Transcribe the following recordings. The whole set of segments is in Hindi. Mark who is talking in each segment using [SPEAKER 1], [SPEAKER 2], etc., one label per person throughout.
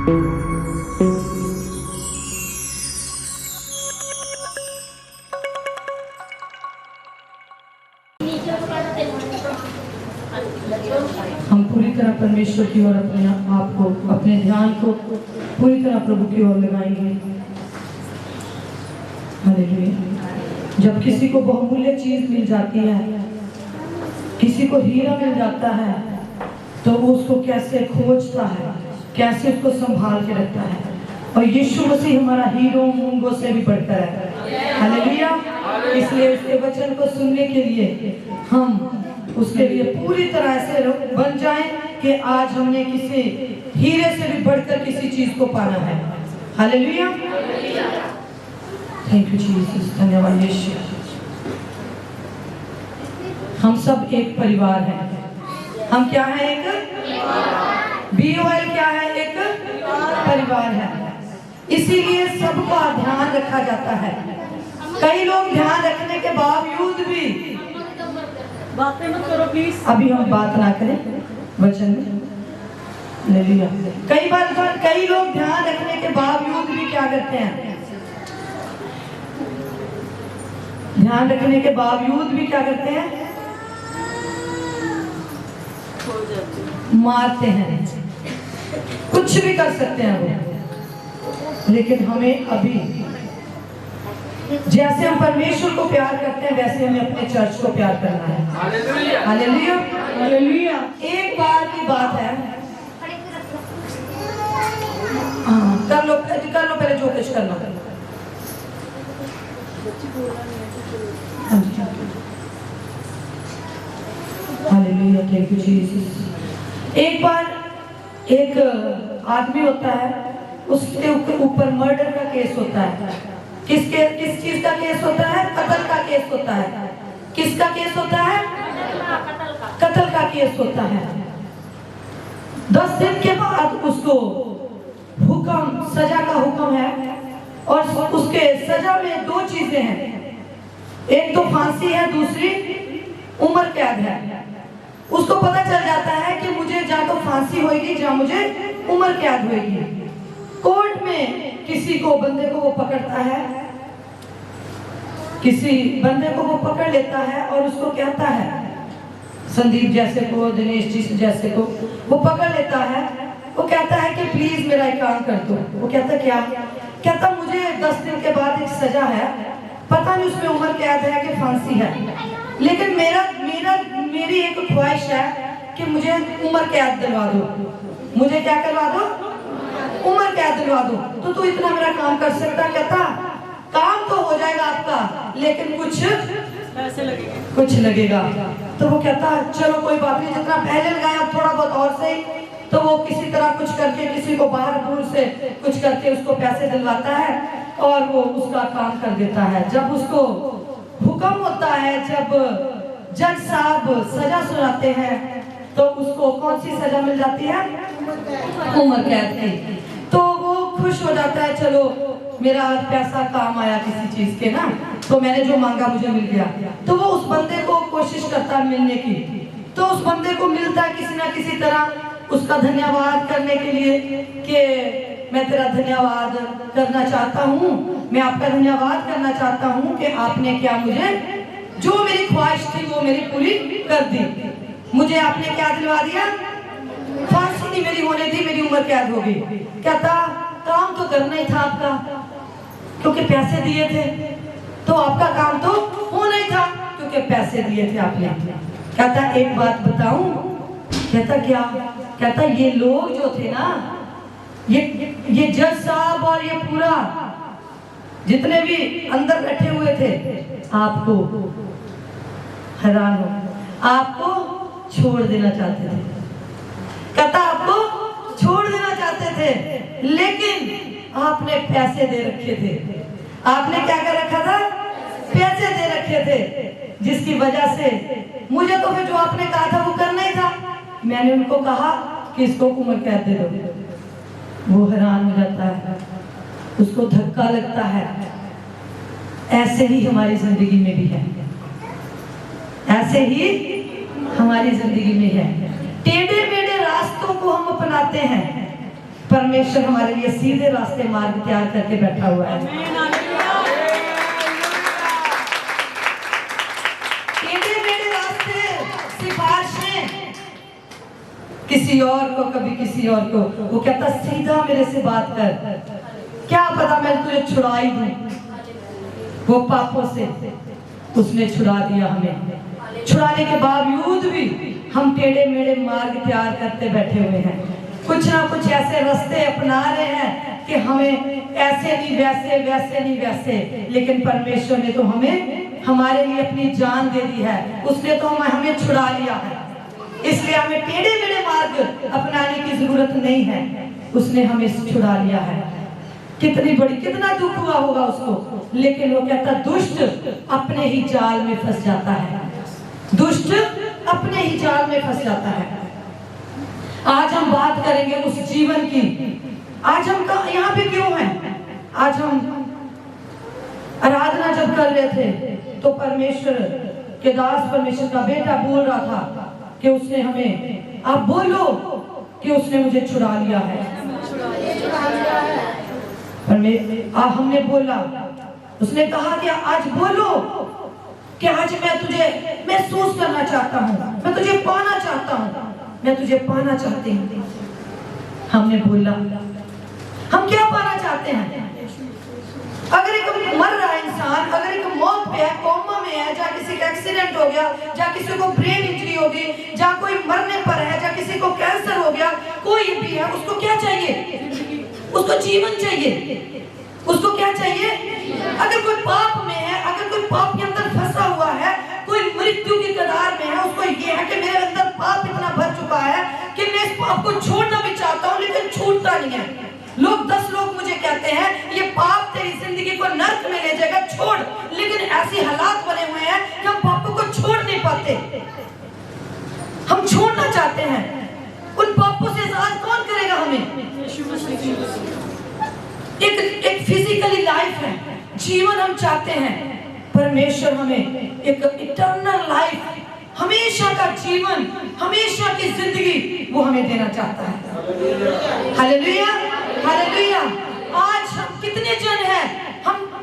[SPEAKER 1] हम पूरी तरह परमेश्वर की ओर अपने आप को, अपने ध्यान को पूरी तरह प्रभु की ओर लगाएंगे। हालेलुया। जब किसी को बहुमूल्य चीज मिल जाती है, किसी को हीरा मिल जाता है, तो वो उसको कैसे खोजता है, कैसे उसको संभाल के रखता है। और यीशु मसीह हमारा हीरो मूंगों से भी बढ़कर है। हालेलुया। इसलिए उसके वचन को सुनने के लिए हम उसके लिए पूरी तरह ऐसे बन जाएं कि आज हमने किसी हीरे से भी बढ़कर किसी चीज को पाना है। हालेलुया। Thank you Jesus. धन्यवाद यीशु। हम सब एक परिवार हैं। हम क्या है? एक BOL क्या है? एक परिवार है। इसीलिए सबका ध्यान रखा जाता है। कई लोग ध्यान रखने के बावजूद भी
[SPEAKER 2] बातें मत करो प्लीज।
[SPEAKER 1] अभी हम बात ना करें वचन में। हालेलुया। कई लोग ध्यान रखने के बावजूद भी क्या करते हैं? ध्यान रखने के बावजूद भी क्या करते हैं? मारते हैं। कुछ भी कर सकते हैं वो। लेकिन हमें अभी जैसे हम परमेश्वर को प्यार करते हैं, वैसे हमें अपने चर्च को प्यार करना है। हालेलुया। हालेलुया। हालेलुया। एक बार की बात है। हाँ, कर लो पहले जो कुछ करना। हालेलुया। Thank you Jesus. एक बार एक आदमी होता है, उसके ऊपर मर्डर का केस होता है। किस चीज का केस होता है? कत्ल का केस होता है। किसका केस होता है? कत्ल का केस होता है। 10 दिन के बाद उसको सजा का हुक्म है। और उसके सजा में 2 चीजें हैं। एक तो फांसी है, दूसरी उम्र कैद है। उसको पता चल जाता है कि मुझे या तो फांसी होगी या मुझे उम्र कैद होगी। कोर्ट में किसी को बंदे को वो पकड़ता है, किसी बंदे को वो पकड़ लेता है और उसको कहता है, संदीप जैसे को, दिनेश जी जैसे को वो पकड़ लेता है। वो कहता है कि प्लीज मेरा एक काम कर दो। वो कहता क्या? कहता मुझे 10 दिन के बाद एक सजा है, पता नहीं उसमें उम्र कैद है कि फांसी है, लेकिन मेरी एक ख्वाहिश है कि मुझे उम्र कैद दिलवा दो। मुझे क्या करवा दो? उम्र कैद दिलवा दो। तो तू इतना मेरा काम कर सकता? कहता काम तो हो जाएगा आपका, लेकिन कुछ लगेगा। तो वो कहता चलो कोई बात नहीं, जितना पहले लगाया थोड़ा बहुत और सही। तो वो किसी तरह कुछ करके किसी को बाहर दूर से कुछ करके उसको पैसे दिलवाता है और वो उसका काम कर देता है। जब उसको हुक्म होता है, जब जज साहब सजा सुनाते हैं, तो उसको कौन सी सजा मिल जाती है? उम्र कैद की। तो वो खुश हो जाता है, चलो मेरा पैसा काम आया किसी चीज के ना, तो मैंने जो मांगा मुझे मिल गया। तो वो उस बंदे को कोशिश करता है मिलने की। तो उस बंदे को मिलता है किसी ना किसी तरह, उसका धन्यवाद करने के लिए कि मैं तेरा धन्यवाद करना चाहता हूँ, मैं आपका धन्यवाद करना चाहता हूँ कि आपने क्या मुझे जो मेरी ख्वाहिश थी वो मेरी पूरी कर दी। मुझे आपने क्या दिलवा दिया? फांसी नहीं मेरी होने दी, मेरी उम्र कैद हो गई। कहता काम तो करना ही था आपका, क्योंकि पैसे दिए थे, तो आपका काम तो होना ही था क्योंकि पैसे दिए थे आपने। कहता एक बात बताऊं? कहता क्या? कहता ये लोग जो थे ना, ये जज साहब और ये पूरा जितने भी अंदर बैठे हुए थे, आपको हैरान हो, आपको छोड़ देना चाहते थे। कहता आपको छोड़ देना चाहते थे, लेकिन आपने पैसे दे रखे थे। आपने क्या कर रखा था? पैसे दे रखे थे, जिसकी वजह से मुझे तो फिर जो आपने कहा था वो करना ही था। मैंने उनको कहा कि इसको उम्र कैद दे दो। वो हैरान हो जाता है, उसको धक्का लगता है। ऐसे ही हमारी जिंदगी में भी है, ऐसे ही हमारी जिंदगी में है। टेढ़े मेढ़े रास्तों को हम अपनाते हैं, परमेश्वर हमारे लिए सीधे रास्ते मार्ग तैयार करके बैठा हुआ है। टेढ़े मेढ़े रास्ते, सिफारिशें किसी और को, कभी किसी और को, वो कहता सीधा मेरे से बात कर, क्या पता मैं तुझे छुड़ा ही दूं। वो पापों से उसने छुड़ा दिया हमें, छुड़ाने के बावजूद भी हम टेढ़े मेढ़े मार्ग तैयार करते बैठे हुए हैं। कुछ ना कुछ ऐसे रास्ते अपना रहे हैं कि हमें ऐसे नहीं वैसे, वैसे नहीं वैसे, लेकिन परमेश्वर ने तो हमें हमारे लिए अपनी जान दे दी है, उसने तो हमें छुड़ा लिया है। इसलिए हमें टेढ़े मेढ़े मार्ग अपनाने की जरूरत नहीं है, उसने हमें छुड़ा लिया है। कितनी बड़ी, कितना दुख हुआ होगा उसको, लेकिन वो कहता दुष्ट अपने ही जाल में फंस जाता है, दुष्ट अपने ही जाल में फंस जाता है। आज हम बात करेंगे उस जीवन की। आज हम यहाँ पे क्यों हैं? आज हम आराधना जब कर रहे थे तो परमेश्वर के दास, परमेश्वर का बेटा बोल रहा था कि उसने हमें, आप बोलो कि उसने मुझे छुड़ा लिया है। हमने बोला, उसने कहा कि आज बोलो कि आज मैं तुझे महसूस करना चाहता हूँ, मैं तुझे पाना चाहता हूँ, मैं तुझे पाना चाहती हूँ। हमने बोला हम क्या पाना चाहते हैं? अगर एक मर रहा है इंसान, अगर एक मौत पे है, कोमा में है, जहाँ किसी का एक्सीडेंट हो गया, जहाँ किसी को ब्रेन इंजरी हो गई, जहाँ कोई मरने पर है, जहाँ किसी को कैंसर हो गया, कोई भी है, उसको क्या चाहिए? उसको जीवन चाहिए। उसको क्या चाहिए? अगर कोई पाप में है, अगर कोई पाप के अंदर फंसा हुआ है, कोई मृत्यु की कगार में है, उसको ये है कि मेरे अंदर पाप इतना भर चुका है कि मैं इस पाप को छोड़ना भी चाहता हूँ लेकिन छूटता नहीं है। 10 लोग मुझे कहते हैं ये पाप तेरी जिंदगी को नर्क में ले जाएगा, छोड़, लेकिन ऐसे हालात बने हुए हैं कि हम पापों को छोड़ नहीं पाते। हम छोड़ना चाहते हैं, उन पापों से आजाद कौन करेगा हमें? एक फिजिकली लाइफ है, जीवन हम चाहते हैं, परमेश्वर हमें एक इटर्नल लाइफ, हमेशा का जीवन, हमेशा की जिंदगी वो हमें देना चाहता है। Hallelujah, hallelujah. आज हम कितने जन हैं,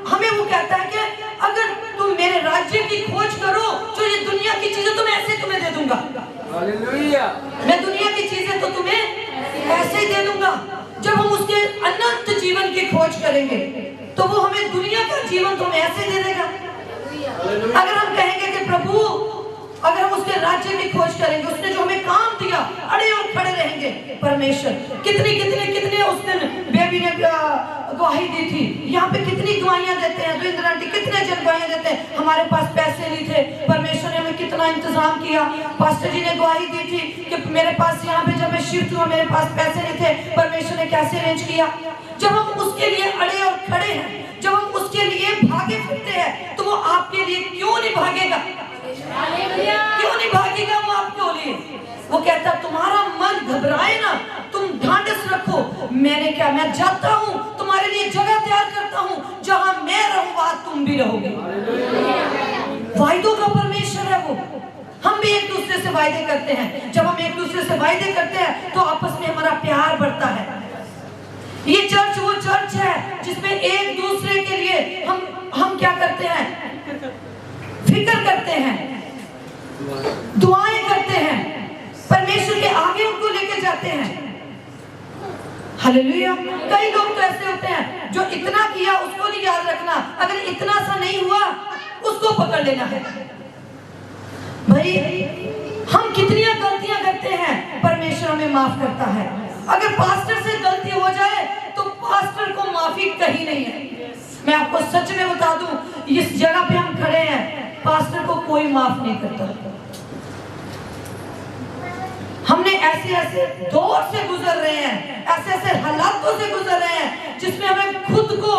[SPEAKER 1] हमें वो कहता है कि अगर तुम मेरे राज्य की खोज करो तो ये दुनिया की चीजें तो मैं ऐसे तुम्हें दे दूंगा। हालेलुया। मैं दुनिया की चीजें तो तुम्हें ऐसे ही दे दूंगा। जब हम उसके अनंत जीवन की खोज करेंगे तो वो हमें दुनिया का जीवन तो ऐसे दे देगा। अगर हम कहेंगे कि प्रभु, अगर हम उसके राज्य की खोज करेंगे, उसने जो हमें काम दिया, अड़े और खड़े रहेंगे। परमेश्वर कितनी कितने कितने उस दिन बेबी ने गवाही दी थी, यहाँ पे कितनी गवाहियां देते हैं, दुरिंदर आंटी कितने जन गवाहियां देते हैं। हमारे पास पैसे नहीं थे, परमेश्वर ने हमें कितना इंतजाम किया। पास्टर जी ने गवाही दी थी कि मेरे पास यहाँ पे जब मैं शिफ्ट हुआ मेरे पास पैसे नहीं थे, परमेश्वर ने कैसे अरेंज किया। जब हम उसके लिए अड़े और खड़े हैं, जब हम उसके लिए भागे फिरते हैं, तो वो आपके लिए क्यों नहीं भागेगा? क्यों नहीं भागेगा वो आपके लिए? वो कहता तुम्हारा मन घबराए ना, तुम ढांढस रखो, मैंने क्या, मैं जाता हूँ तुम्हारे लिए जगह तैयार करता हूँ, जहां मैं रहूं वहां तुम भी रहोगे। वायदों का परमेश्वर है वो। हम भी एक दूसरे से वायदे करते हैं, जब हम एक दूसरे से वायदे करते हैं तो आपस में हमारा प्यार बढ़ता है। ये चर्च वो चर्च है जिसमें एक दूसरे के लिए हम क्या करते हैं? फिक्र करते हैं, दुआएं करते हैं, परमेश्वर के आगे उनको लेके जाते हैं। हालेलुया। कई लोग तो ऐसे होते हैं जो इतना किया उसको नहीं याद रखना, अगर इतना सा नहीं हुआ उसको पकड़ लेना है। भाई हम कितनी गलतियां करते हैं, परमेश्वर हमें माफ करता है। अगर पास्टर से गलती हो जाए तो पास्टर को माफी कहीं नहीं है। मैं आपको सच में बता दूं, इस जगह पे हम खड़े हैं, पास्टर को कोई माफ नहीं करता। हमने ऐसे ऐसे दौर से गुजर रहे हैं, ऐसे ऐसे हालातों से गुजर रहे हैं जिसमें हमें खुद को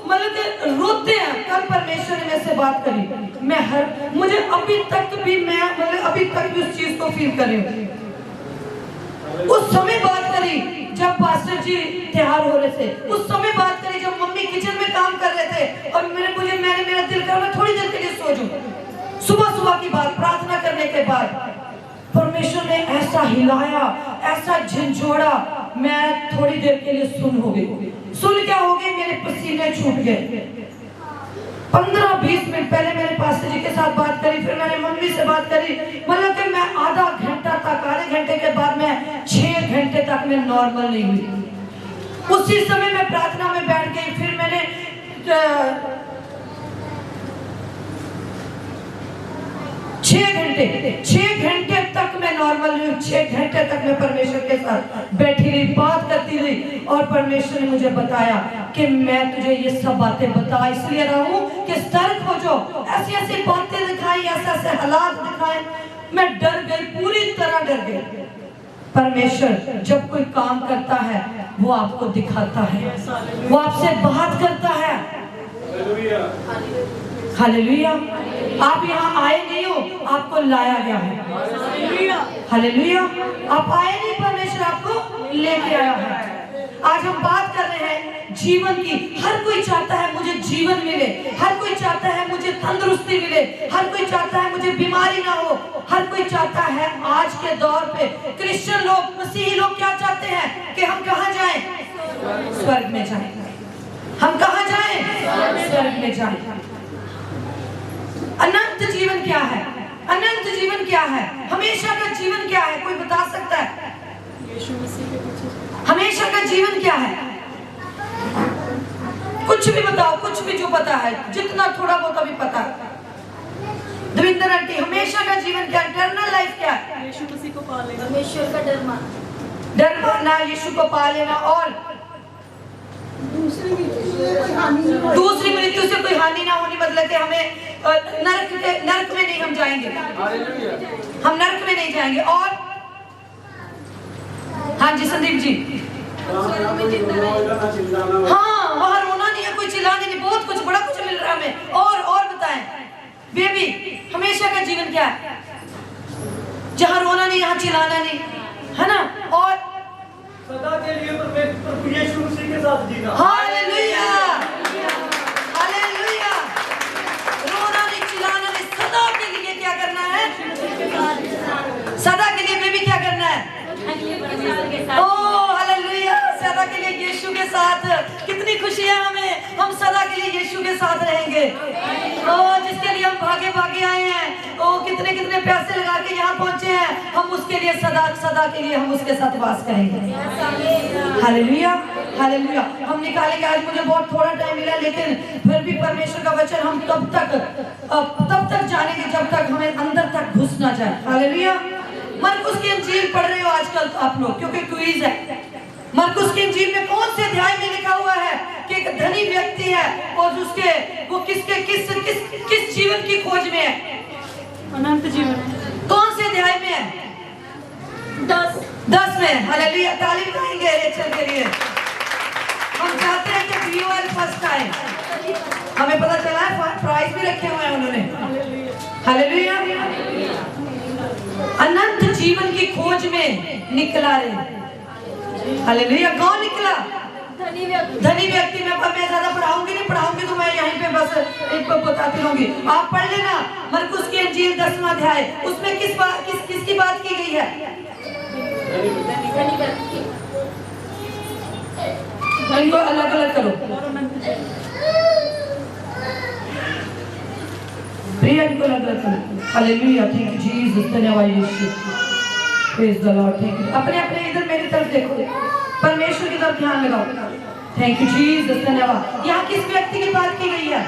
[SPEAKER 1] मतलब रोते हैं। कल परमेश्वर ने मेरे से बात करी, मुझे अभी तक भी उस चीज को फील कर रही हूँ। उस समय बात करी जब पास्टर जी तैयार हो रहे थे, उस समय बात करी जब मम्मी किचन में काम कर रहे थे और मेरा दिल कर मैं थोड़ी देर के लिए सो जाऊं। सुबह की बात, प्रार्थना करने के बाद परमेश्वर ने ऐसा हिलाया, ऐसा झंझोड़ा, मैं थोड़ी देर के लिए सुन हो गई। सुन क्या हो गई, मेरे पसीने छूट गए। 15-20 मिनट पहले मेरे पास्टर जी के साथ बात करी, फिर मैंने मम्मी से बात करी, मतलब कि मैं आधा घंटा तक, आधे घंटे के बाद मैं 6 घंटे तक मैं नॉर्मल नहीं हुई। उसी समय मैं प्रार्थना में बैठ गई। फिर मैंने 6 घंटे तक मैं नॉर्मल हुई। 6 घंटे तक मैं परमेश्वर के साथ बैठी रही, बात करती रही, और परमेश्वर ने मुझे बताया कि मैं तुझे ये सब बातें बता इसलिए रहा हूँ कि सतर्क हो जाओ। ऐसी ऐसी बातें दिखाई, ऐसे ऐसे हालात दिखाए, मैं डर गई, पूरी तरह डर गई। परमेश्वर जब कोई काम करता है वो आपको दिखाता है, वो आपसे बात करता है। हालेलुया। आप यहाँ आए नहीं हो, आपको लाया गया है। हालेलुया। आप आए नहीं, परमेश्वर आपको लेके आया है। आज हम बात कर रहे हैं जीवन की। हर कोई चाहता है मुझे जीवन मिले, हर कोई चाहता है मुझे तंदुरुस्ती मिले, हर कोई चाहता है मुझे बीमारी ना हो, हर कोई चाहता है। आज के दौर पे क्रिश्चियन लोग, मसीही लोग क्या चाहते हैं कि हम कहाँ जाएं? स्वर्ग में जाएं। हम कहाँ जाएं? स्वर्ग में जाएं। अनंत जीवन क्या है? अनंत जीवन क्या है? हमेशा का जीवन क्या है? कोई बता सकता है?
[SPEAKER 2] यीशु मसीह के पीछे
[SPEAKER 1] हमेशा का जीवन क्या है? कुछ भी बताओ, कुछ भी जो पता है, जितना थोड़ा बहुत अभी पता है। दविंदर आंटी, हमेशा का जीवन क्या है? इटर्नल लाइफ क्या है?
[SPEAKER 2] यीशु मसीह को पा लेना,
[SPEAKER 3] परमेश्वर का डर
[SPEAKER 1] डर मानना, यीशु को पा लेना, और
[SPEAKER 3] दूसरी
[SPEAKER 1] मृत्यु से कोई हानि ना होनी, मतलब कि हमें नरक में नहीं हम जाएंगे, हम नरक में नहीं जाएंगे। और हाँ जी संदीप जी, हाँ वहाँ रोना नहीं है, कोई चिल्लाने नहीं, बहुत कुछ, बड़ा कुछ मिल रहा है हमें। और बताएं बेबी, हमेशा का जीवन क्या है? जहाँ रोना नहीं, यहाँ चिल्लाना नहीं, है ना? और
[SPEAKER 4] सदा के लिए प्रभु यीशु मसीह के साथ जीना।
[SPEAKER 1] Hallelujah, hallelujah. रोना नहीं, चिल्लाना नहीं, सदा के लिए क्या करना है? सदा के लिए बेबी क्या करना है? ओह हालेलुया, सदा के लिए यीशु के साथ। कितनी खुशी है हमें, हम सदा के लिए यीशु के साथ रहेंगे। ओह जिसके लिए हम भागे भागे आए हैं, ओह कितने कितने पैसे लगा के यहाँ पहुंचे हैं, हम उसके लिए सदा के लिए हम उसके साथ वास करेंगे। Hallelujah, hallelujah. हम निकालेंगे। आज मुझे बहुत थोड़ा टाइम मिला, लेकिन फिर भी परमेश्वर का वचन हम तब तक जानेंगे जब तक हमें अंदर तक घुस ना जाए। हालेलुया। मरकुस की इंजील पढ़ रहे हो आजकल तो आप लोग, क्योंकि क्विज है। मरकुस की इंजील में कौन से अध्याय में लिखा हुआ है कि एक धनी व्यक्ति है और उसके वो किस जीवन की खोज में है?
[SPEAKER 2] अनंत जीवन।
[SPEAKER 1] कौन से अध्याय में है? 10 में। हालेलुया। ताली बजाएंगे रेचल के लिए। हम चाहते हैं कि बीओएल फर्स्ट आए। हमें पता चला है प्राइज भी रखे हुए हैं उन्होंने। हालेलुया। अनंत जीवन की खोज में निकला रे। हालेलुया। कौन निकला? धनी व्यक्ति। मैं ज्यादा पढ़ाऊंगी तो मैं यहीं पे बस एक बताती रहूंगी, आप पढ़ लेना। मरकुस की इंजील 10वां अध्याय, उसमें किसकी बात की गई है? इनको अलग अलग करो। प्रिया, इनको अलग अलग करो। हालेलुया। Thank you Jesus. धन्यवाद Yeshu. Praise the lord. Thank you. अपने इधर मेरी तरफ देखो, परमेश्वर की तरफ ध्यान लगाओ। Thank you Jesus. धन्यवाद। यहाँ किस व्यक्ति की बात की गई है?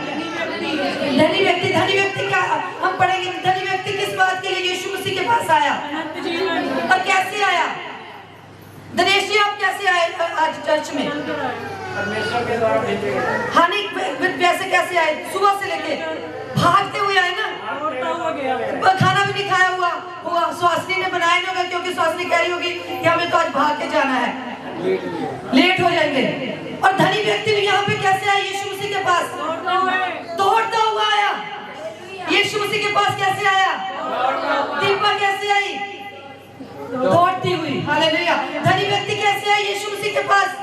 [SPEAKER 1] धनी व्यक्ति। धनी व्यक्ति क्या हम पढ़ेंगे? धनी व्यक्ति किस बात के लिए यीशु मसीह के पास आया और कैसे आया? दिनेश जी, आप कैसे आए आज चर्च में?
[SPEAKER 4] परमेश्वर के द्वारा भेजे गए।
[SPEAKER 1] हाँ नहीं, वैसे कैसे आए? सुबह से लेके भागते हुए आए ना? खाना भी नहीं खाया हुआ सुहासिनी ने बनाया नहीं होगा, क्योंकि सुहासिनी कह रही होगी कि हमें तो आज भाग के जाना है, लेट हो जाएंगे। और धनी व्यक्ति भी यहाँ पे कैसे आया? यीशु मसीह के पास दौड़ता हुआ आया। यीशु मसीह के पास कैसे आया? दीपा कैसे आई? दौड़ती हुई। हालेलुया। धनी व्यक्ति कैसे आया यीशु मसीह के पास?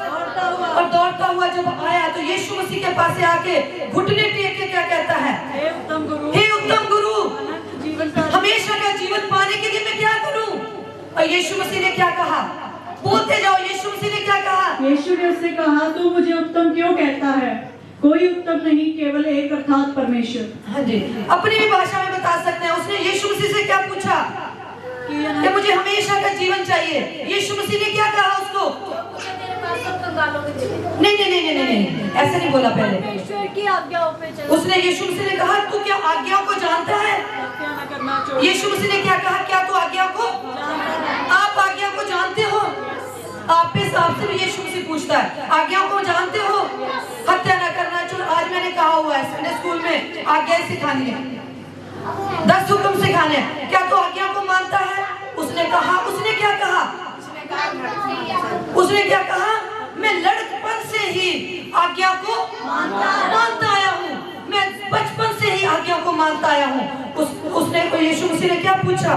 [SPEAKER 1] और दौड़ता हुआ जब आया तो यीशु मसीह के पास आके घुटने टेक के क्या कहता है? हे उत्तम गुरु, हमेशा का जीवन पाने के लिए मैं क्या करूं? और यीशु मसीह ने क्या कहा? बोलते जाओ यीशु मसीह ने क्या कहा।
[SPEAKER 2] यीशु ने उससे कहा, तू मुझे उत्तम क्यों कहता है? कोई उत्तम नहीं, केवल एक अर्थात परमेश्वर।
[SPEAKER 1] हाँ जी, अपनी भी भाषा में बता सकते हैं। उसने यीशु मसीह से क्या पूछा कि मुझे हमेशा का जीवन चाहिए। यीशु मसीह ने क्या कहा उसको? नहीं नहीं नहीं नहीं नहीं, ऐसे नहीं बोला पहले।
[SPEAKER 3] परमेश्वर की आज्ञाओं पे चलो।
[SPEAKER 1] उसने यीशु मसीह ने कहा, तू क्या आज्ञाओं को जानता है?
[SPEAKER 2] क्या न करना चाहिए।
[SPEAKER 1] यीशु मसीह ने क्या कहा? क्या तू आज्ञा को, आप आज्ञा को जानते हो? आपसे भी यीशु मसीह पूछता है, आज्ञाओं को जानते हो? हत्या न करना। जो आज मैंने कहा हुआ है संडे स्कूल में, आज्ञा सिखानी है, 10 हुक्म सिखाने हैं। क्या तू आज्ञा को मानता है? उसने कहा। उसने क्या कहा? उसने क्या कहा? मैं लड़कपन से ही आज्ञा को मानता आया हूँ, मैं बचपन से ही आज्ञा को मानता आया हूँ। उसने यीशु मसीह ने क्या पूछा?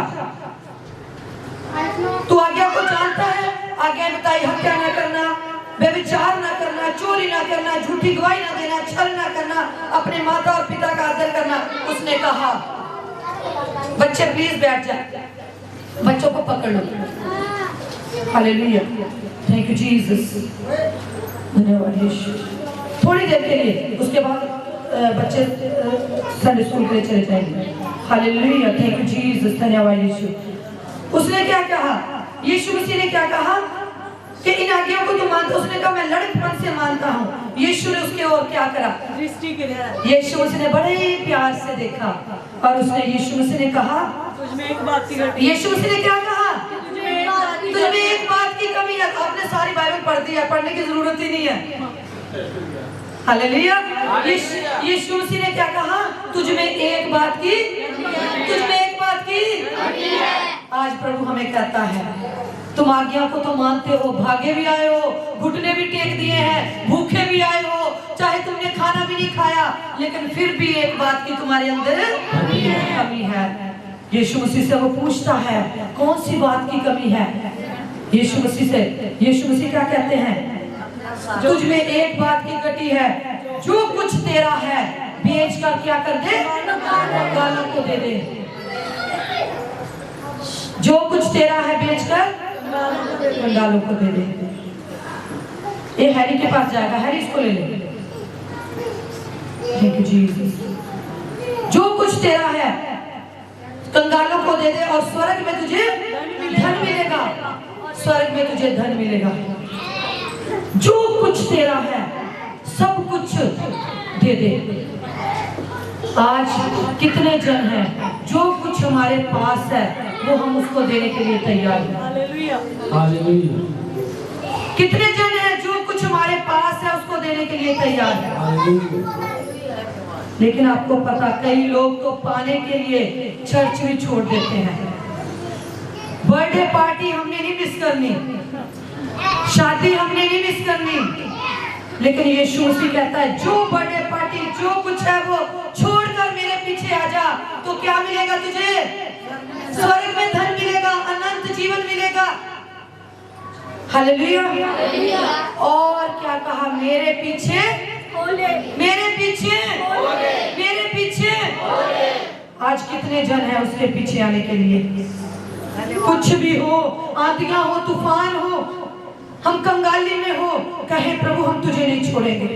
[SPEAKER 1] तू आज्ञा को जानता है? आज्ञा बताई, हत्या न करना, व्यभिचार न करना, चोरी न करना, झूठी गवाही न देना, छल न करना, अपने माता और पिता का आदर करना। उसने कहा, बच्चे प्लीज बैठ जाए, बच्चों को पकड़ लो। हालेलुया, थैंक यू जीसस, धन्यवाद यीशु। थोड़ी देर के लिए, उसके बाद बच्चे संडे स्कूल के लिए चले जाएंगे। हालेलुया, थैंक यू जीसस, धन्यवाद यीशु। उसने क्या कहा? यीशु मसीह ने क्या कहा कि इन आज्ञाओं को तुम मानते? उसने कहा, मैं लड़कपन से मानता हूँ। यीशु ने उसके ओर क्या करा?
[SPEAKER 2] दृष्टि के लिए।
[SPEAKER 1] यीशु मसीह ने बड़े प्यार से देखा और उसने यीशु मसीह ने कहा,
[SPEAKER 2] तुझमें एक बात की घटी।
[SPEAKER 1] यीशु मसीह ने क्या कहा?
[SPEAKER 2] तुझमें एक बात की
[SPEAKER 1] तुझमें एक बात की कमी है। आपने सारी बाइबल पढ़ दी है, पढ़ने की जरूरत ही नहीं है। हालेलुया, यीशु मसीह ने क्या कहा? तुझमें एक बात की, तुझमें एक बात की। आज प्रभु हमें कहता है, तुम आज्ञा को तो मानते हो, भागे भी आए हो, घुटने भी टेक दिए हैं, भूखे भी आए हो, चाहे तुमने खाना भी नहीं खाया, लेकिन फिर भी एक बात की तुम्हारे अंदर कमी है। यीशु मसीह से वो पूछता है, कौन सी बात की कमी है? यीशु मसीह से, यीशु मसीह क्या कहते हैं? तुझ में एक बात की घटी है, जो कुछ तेरा है बेच कर क्या कर दे? कंगालों को दे दे। जो कुछ तेरा है बेचकर कंगालों को दे दे। ये हैरी के पास जाएगा, हैरी इसको ले ले। Thank you Jesus. जो कुछ तेरा है कंगालों को दे दे और स्वर्ग में तुझे धन मिलेगा, स्वर्ग में तुझे धन मिलेगा। जो कुछ तेरा है सब कुछ दे दे। आज कितने जन हैं जो कुछ हमारे पास है वो हम उसको देने के लिए तैयार हैं।
[SPEAKER 2] Hallelujah,
[SPEAKER 5] hallelujah.
[SPEAKER 1] कितने जन हैं जो कुछ हमारे पास है उसको देने के लिए तैयार हैं।
[SPEAKER 5] हालेलुया।
[SPEAKER 1] लेकिन आपको पता, कई लोग तो पाने के लिए चर्च भी छोड़ देते हैं। बर्थडे पार्टी हमने नहीं मिस करनी, शादी हमने नहीं मिस करनी, लेकिन यीशु मसीह कहता है, जो बर्थडे पार्टी जो कुछ है वो छोड़कर मेरे पीछे आ जा, तो क्या मिलेगा तुझे? स्वर्ग में धन मिलेगा, अनंत जीवन मिलेगा। हालेलुया। और क्या कहा? मेरे पीछे, मेरे पीछे, मेरे पीछे। आज कितने जन हैं उसके पीछे आने के लिए? कुछ भी हो, आंधियां हो, तूफान हो, हम कंगाली में हो, कहे प्रभु हम तुझे नहीं छोड़ेंगे।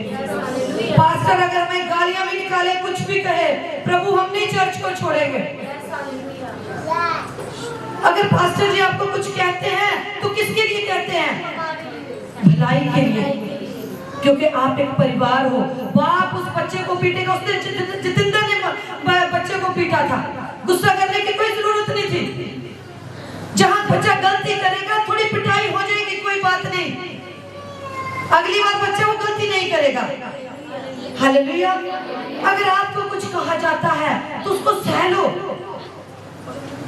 [SPEAKER 1] पास्टर अगर मैं गालियां भी निकाले, कुछ भी कहे, प्रभु हम नहीं चर्च को छोड़ेंगे। अगर पास्टर जी आपको कुछ कहते हैं तो किसके लिए कहते हैं? भलाई के लिए, क्योंकि आप एक परिवार हो। बाप उस बच्चे को पीटेगा, उसने जितेंद्र ने बच्चे को पीटा था, गुस्सा करने की कोई जरूरत नहीं थी। जहां बच्चा गलती करेगा थोड़ी पिटाई हो जाएगी, कोई बात नहीं, अगली बार बच्चा वो गलती नहीं करेगा। हालेलुया। अगर आपको कुछ कहा जाता है तो उसको सह लो।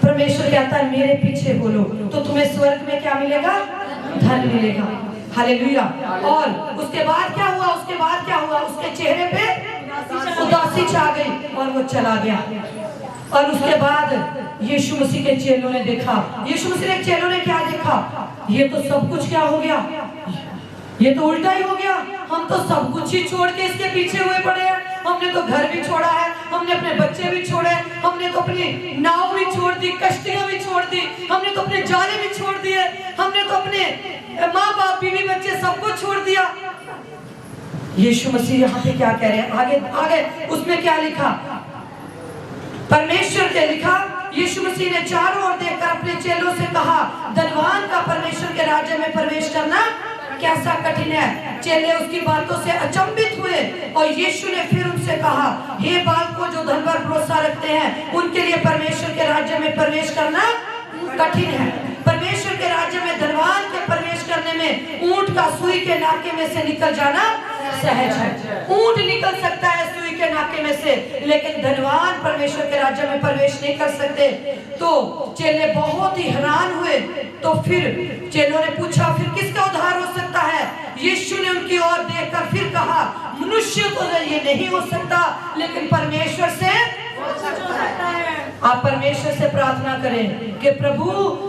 [SPEAKER 1] परमेश्वर कहता है मेरे पीछे बोलो तो तुम्हें स्वर्ग में क्या मिलेगा? धन मिलेगा। हालेलुया। और उसके बाद क्या हुआ? उसके बाद क्या हुआ? उसके चेहरे पे उदासी छा गई और वो चला गया। और उसके बाद यीशु मसीह के चेलों ने देखा, यीशु मसीह के चेलों ने क्या देखा? ये तो सब कुछ क्या हो गया? ये तो उल्टा ही हो गया। हम तो सब कुछ ही छोड़ के इसके पीछे हुए पड़े हैं। हमने तो घर भी छोड़ा है, हमने अपने बच्चे भी छोड़े, हमने तो अपनी नाव भी छोड़ दी, कश्तियां भी छोड़ दी, हमने तो अपने जाले भी छोड़ दिए, हमने तो अपने माँ बाप बीवी बच्चे सबको छोड़ दिया। यीशु मसीह यहाँ पे क्या कह रहे हैं, आगे आगे उसमें क्या लिखा, परमेश्वर ने लिखा, यीशु मसीह ने चारों ओर देखकर अपने चेलों से कहा, धनवान का परमेश्वर के राज्य में प्रवेश करना कैसा कठिन है। चेले उसकी बातों से अचंभित हुए और यीशु ने फिर उनसे कहा, हे बालकों जो धन पर भरोसा रखते हैं, उनके लिए परमेश्वर के राज्य में प्रवेश करना कठिन है। परमेश्वर के राज्य में धनवान के प्रवेश करने में ऊंट का सुई के नाके में से निकल जाना सहज है। ऊंट निकल सकता है सुई के नाके में से, लेकिन धनवान परमेश्वर के राज्य में प्रवेश नहीं कर सकते। तो चेले बहुत ही हैरान हुए। तो फिर चेलों ने पूछा, फिर किसका उद्धार हो सकता है? यीशु ने उनकी ओर देखकर फिर कहा, मनुष्य तो ये नहीं हो सकता, लेकिन परमेश्वर से हो सकता है। आप परमेश्वर से प्रार्थना करें कि प्रभु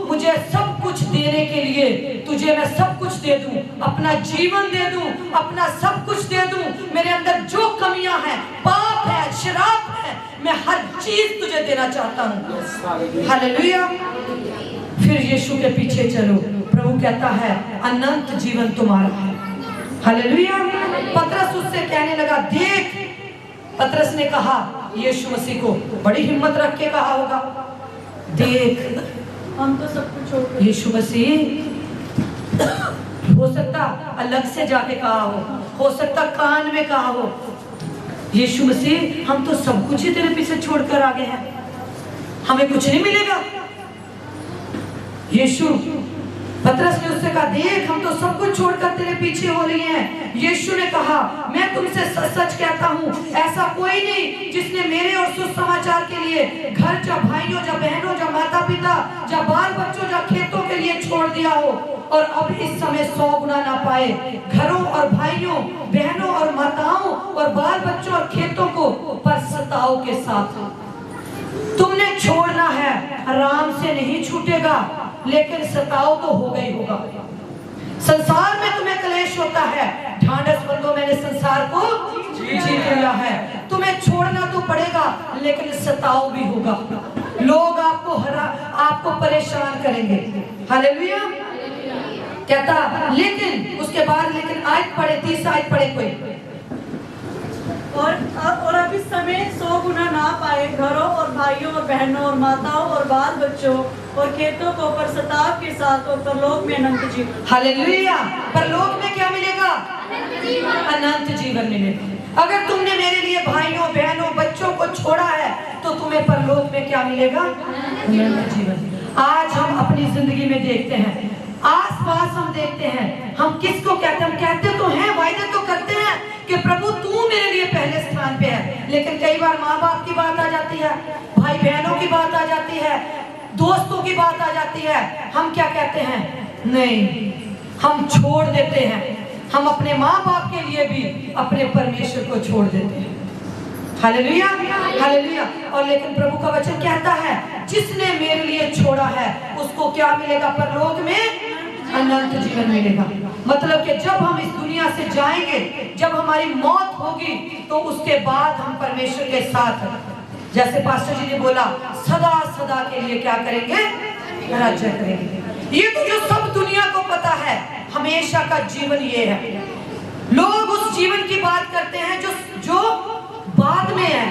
[SPEAKER 1] मुझे सब कुछ देने के लिए तुझे मैं सब कुछ दे दूं, अपना जीवन दे दूं, अपना सब कुछ दे दूं। मेरे अंदर जो कमियां हैं, पाप है, शराब है, मैं हर चीज तुझे देना चाहता हूं। हालेलुया। फिर यीशु के पीछे चलो। प्रभु कहता है अनंत जीवन तुम्हारा है। हालेलुया। पतरस उससे कहने लगा, देख, पतरस ने कहा यीशु मसीह को, बड़ी हिम्मत रख के कहा होगा, देख
[SPEAKER 2] हम तो सब कुछ छोड़
[SPEAKER 1] यीशु मसीह, हो सकता अलग से जाके कहा हो सकता कान में कहा हो, यीशु मसीह हम तो सब कुछ ही तेरे पीछे छोड़कर आ गए हैं, हमें कुछ नहीं मिलेगा। यीशु, पतरस ने उससे कहा, देख हम तो सब कुछ छोड़कर तेरे पीछे हो लिए हैं। यीशु ने कहा, मैं तुमसे सच सच कहता हूँ, ऐसा कोई नहीं जिसने मेरे और सुसमाचार के लिए घर, जा भाइयों, जा बहनों, जा माता पिता, जा बाल बच्चों, जा खेतों के लिए छोड़ दिया हो और अब इस समय 100 गुना ना पाए, घरों और भाइयों, बहनों और माताओं और बाल बच्चों और खेतों को पछताओ के साथ तुमने छोड़ना है। आराम से नहीं छूटेगा, लेकिन सताओ तो होगा ही होगा। संसार में तुम्हें क्लेश होता है, ढांढस बंधो, मैंने संसार को जीत लिया है। तुम्हें छोड़ना तो पड़ेगा, लेकिन सताओ भी होगा। लोग आपको परेशान करेंगे। हालेलुया। कहता, लेकिन उसके बाद लेकिन आयत पढ़े, 30 आयत पढ़े कोई,
[SPEAKER 2] और अब इस समय 100 गुना ना पाए, घरों और भाइयों और बहनों और माताओं और बाल बच्चों और खेतों को परसताव के साथ और परलोक में अनंत जीवन।
[SPEAKER 1] हालेलुया। परलोक में क्या मिलेगा? अनंत जीवन मिलेगा। अगर तुमने मेरे लिए भाइयों, बहनों, बच्चों को छोड़ा है, तो तुम्हें परलोक में क्या मिलेगा? अनंत जीवन। आज हम अपनी जिंदगी में देखते हैं, आसपास हम देखते हैं, हम किसको कहते हैं? हम कहते तो हैं, वायदे तो करते हैं कि प्रभु तू मेरे लिए पहले स्थान पे है, लेकिन कई बार माँ बाप की बात आ जाती है, भाई बहनों की बात आ जाती है, दोस्तों की बात आ जाती है, हम क्या कहते हैं? नहीं, हम छोड़ देते हैं। हम अपने माँ बाप के लिए भी अपने परमेश्वर को छोड़ देते हैं। Hallelujah, hallelujah. और लेकिन प्रभु का वचन कहता है, जिसने मेरे लिए छोड़ा है उसको क्या मिलेगा? परलोक में अनंत जीवन मिलेगा। मतलब कि जब हम इस दुनिया से जाएंगे, जब हमारी मौत होगी, तो उसके बाद हम परमेश्वर के साथ, जैसे पास्टर जी ने बोला, सदा सदा के लिए क्या करेंगे? राज्य करेंगे। ये तो जो सब दुनिया को पता है, हमेशा का जीवन ये है। लोग उस जीवन की बात करते हैं जो बाद में है,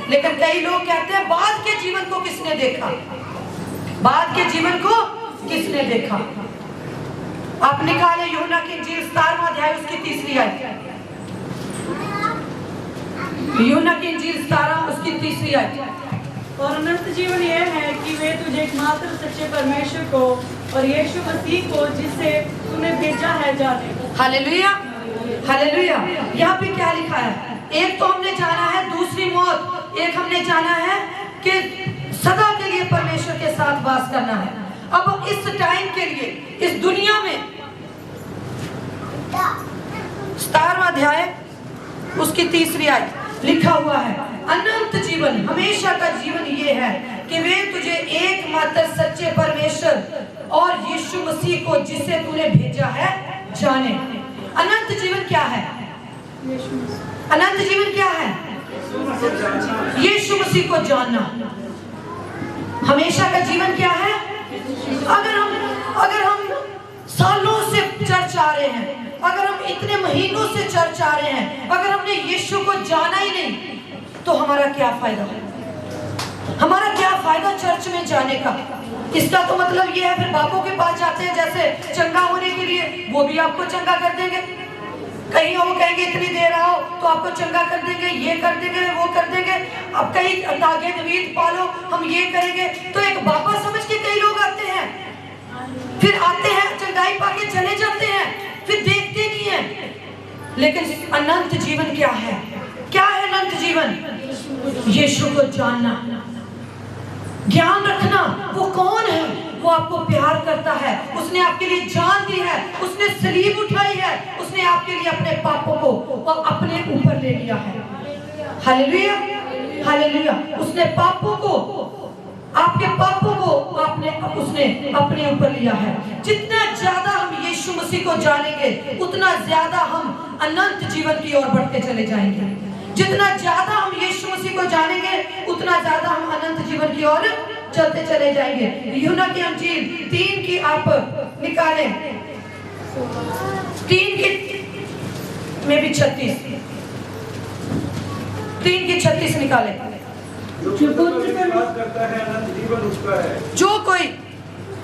[SPEAKER 1] लेकिन कई लोग कहते हैं बाद के जीवन को किसने देखा? बाद के जीवन को किसने देखा? आप निकाले यूहन्ना की इंजील 17वां अध्याय उसकी 3री आयत। यूहन्ना की इंजील 17 उसकी 3री आयत।
[SPEAKER 2] और अनंत जीवन यह है कि वे तुझे एकमात्र सच्चे परमेश्वर को और यीशु मसीह को जिसे तूने भेजा है जाने।
[SPEAKER 1] Hallelujah, hallelujah. यहाँ पे क्या लिखा है? एक तो हमने जाना है दूसरी मौत, एक हमने जाना है कि सदा के लिए परमेश्वर के साथ वास करना है। अब इस टाइम के लिए इस दुनिया में 17वां अध्याय उसकी 3री आयत लिखा हुआ है, अनंत जीवन, हमेशा का जीवन ये है कि वे तुझे एकमात्र सच्चे परमेश्वर और यीशु मसीह को जिसे तूने भेजा है जाने। अनंत जीवन क्या है? अनंत जीवन क्या है? यीशु मसीह को जानना। हमेशा का जीवन क्या है? अगर हम से चर्च आ रहे हैं, अगर हमने यीशु को जाना ही नहीं तो हमारा क्या फायदा है? हमारा क्या फायदा चर्च में जाने का? इसका तो मतलब ये है फिर बापों के पास जाते हैं जैसे चंगा होने के लिए, वो भी आपको चंगा कर देंगे। कहीं वो कहेंगे इतनी देर आओ तो आपको चंगा कर देंगे, ये कर देंगे, वो कर देंगे। अब कहीं तागे नवीद पालो, हम ये करेंगे। तो एक बाबा समझ के कई लोग आते हैं, फिर आते हैं चंगाई पाके चले जाते हैं, फिर देखते नहीं है। लेकिन अनंत जीवन क्या है? क्या है अनंत जीवन? यीशु को जानना, ज्ञान रखना। वो कौन है? वो आपको प्यार करता है, उसने आपके लिए जान दी है, उसने सलीब उठाई है, उसने आपके लिए अपने पापों को वो अपने ऊपर ले लिया है। Hallelujah, hallelujah. उसने पापों को, आपके पापों को उसने अपने ऊपर लिया है। जितना ज्यादा हम यीशु मसीह को जानेंगे उतना ज्यादा हम अनंत जीवन की ओर बढ़ते चले जाएंगे। जितना ज्यादा हम यीशु मसीह को जानेंगे उतना ज्यादा हम अनंत जीवन की ओर चलते चले जाएंगे। यूहन्ना की अंजील 3 की आप निकालें, 3 की में भी 36, 3 की 36 निकालें।
[SPEAKER 4] जो पुत्र पर विश्वास करता है अनंत जीवन उसका है।
[SPEAKER 1] जो कोई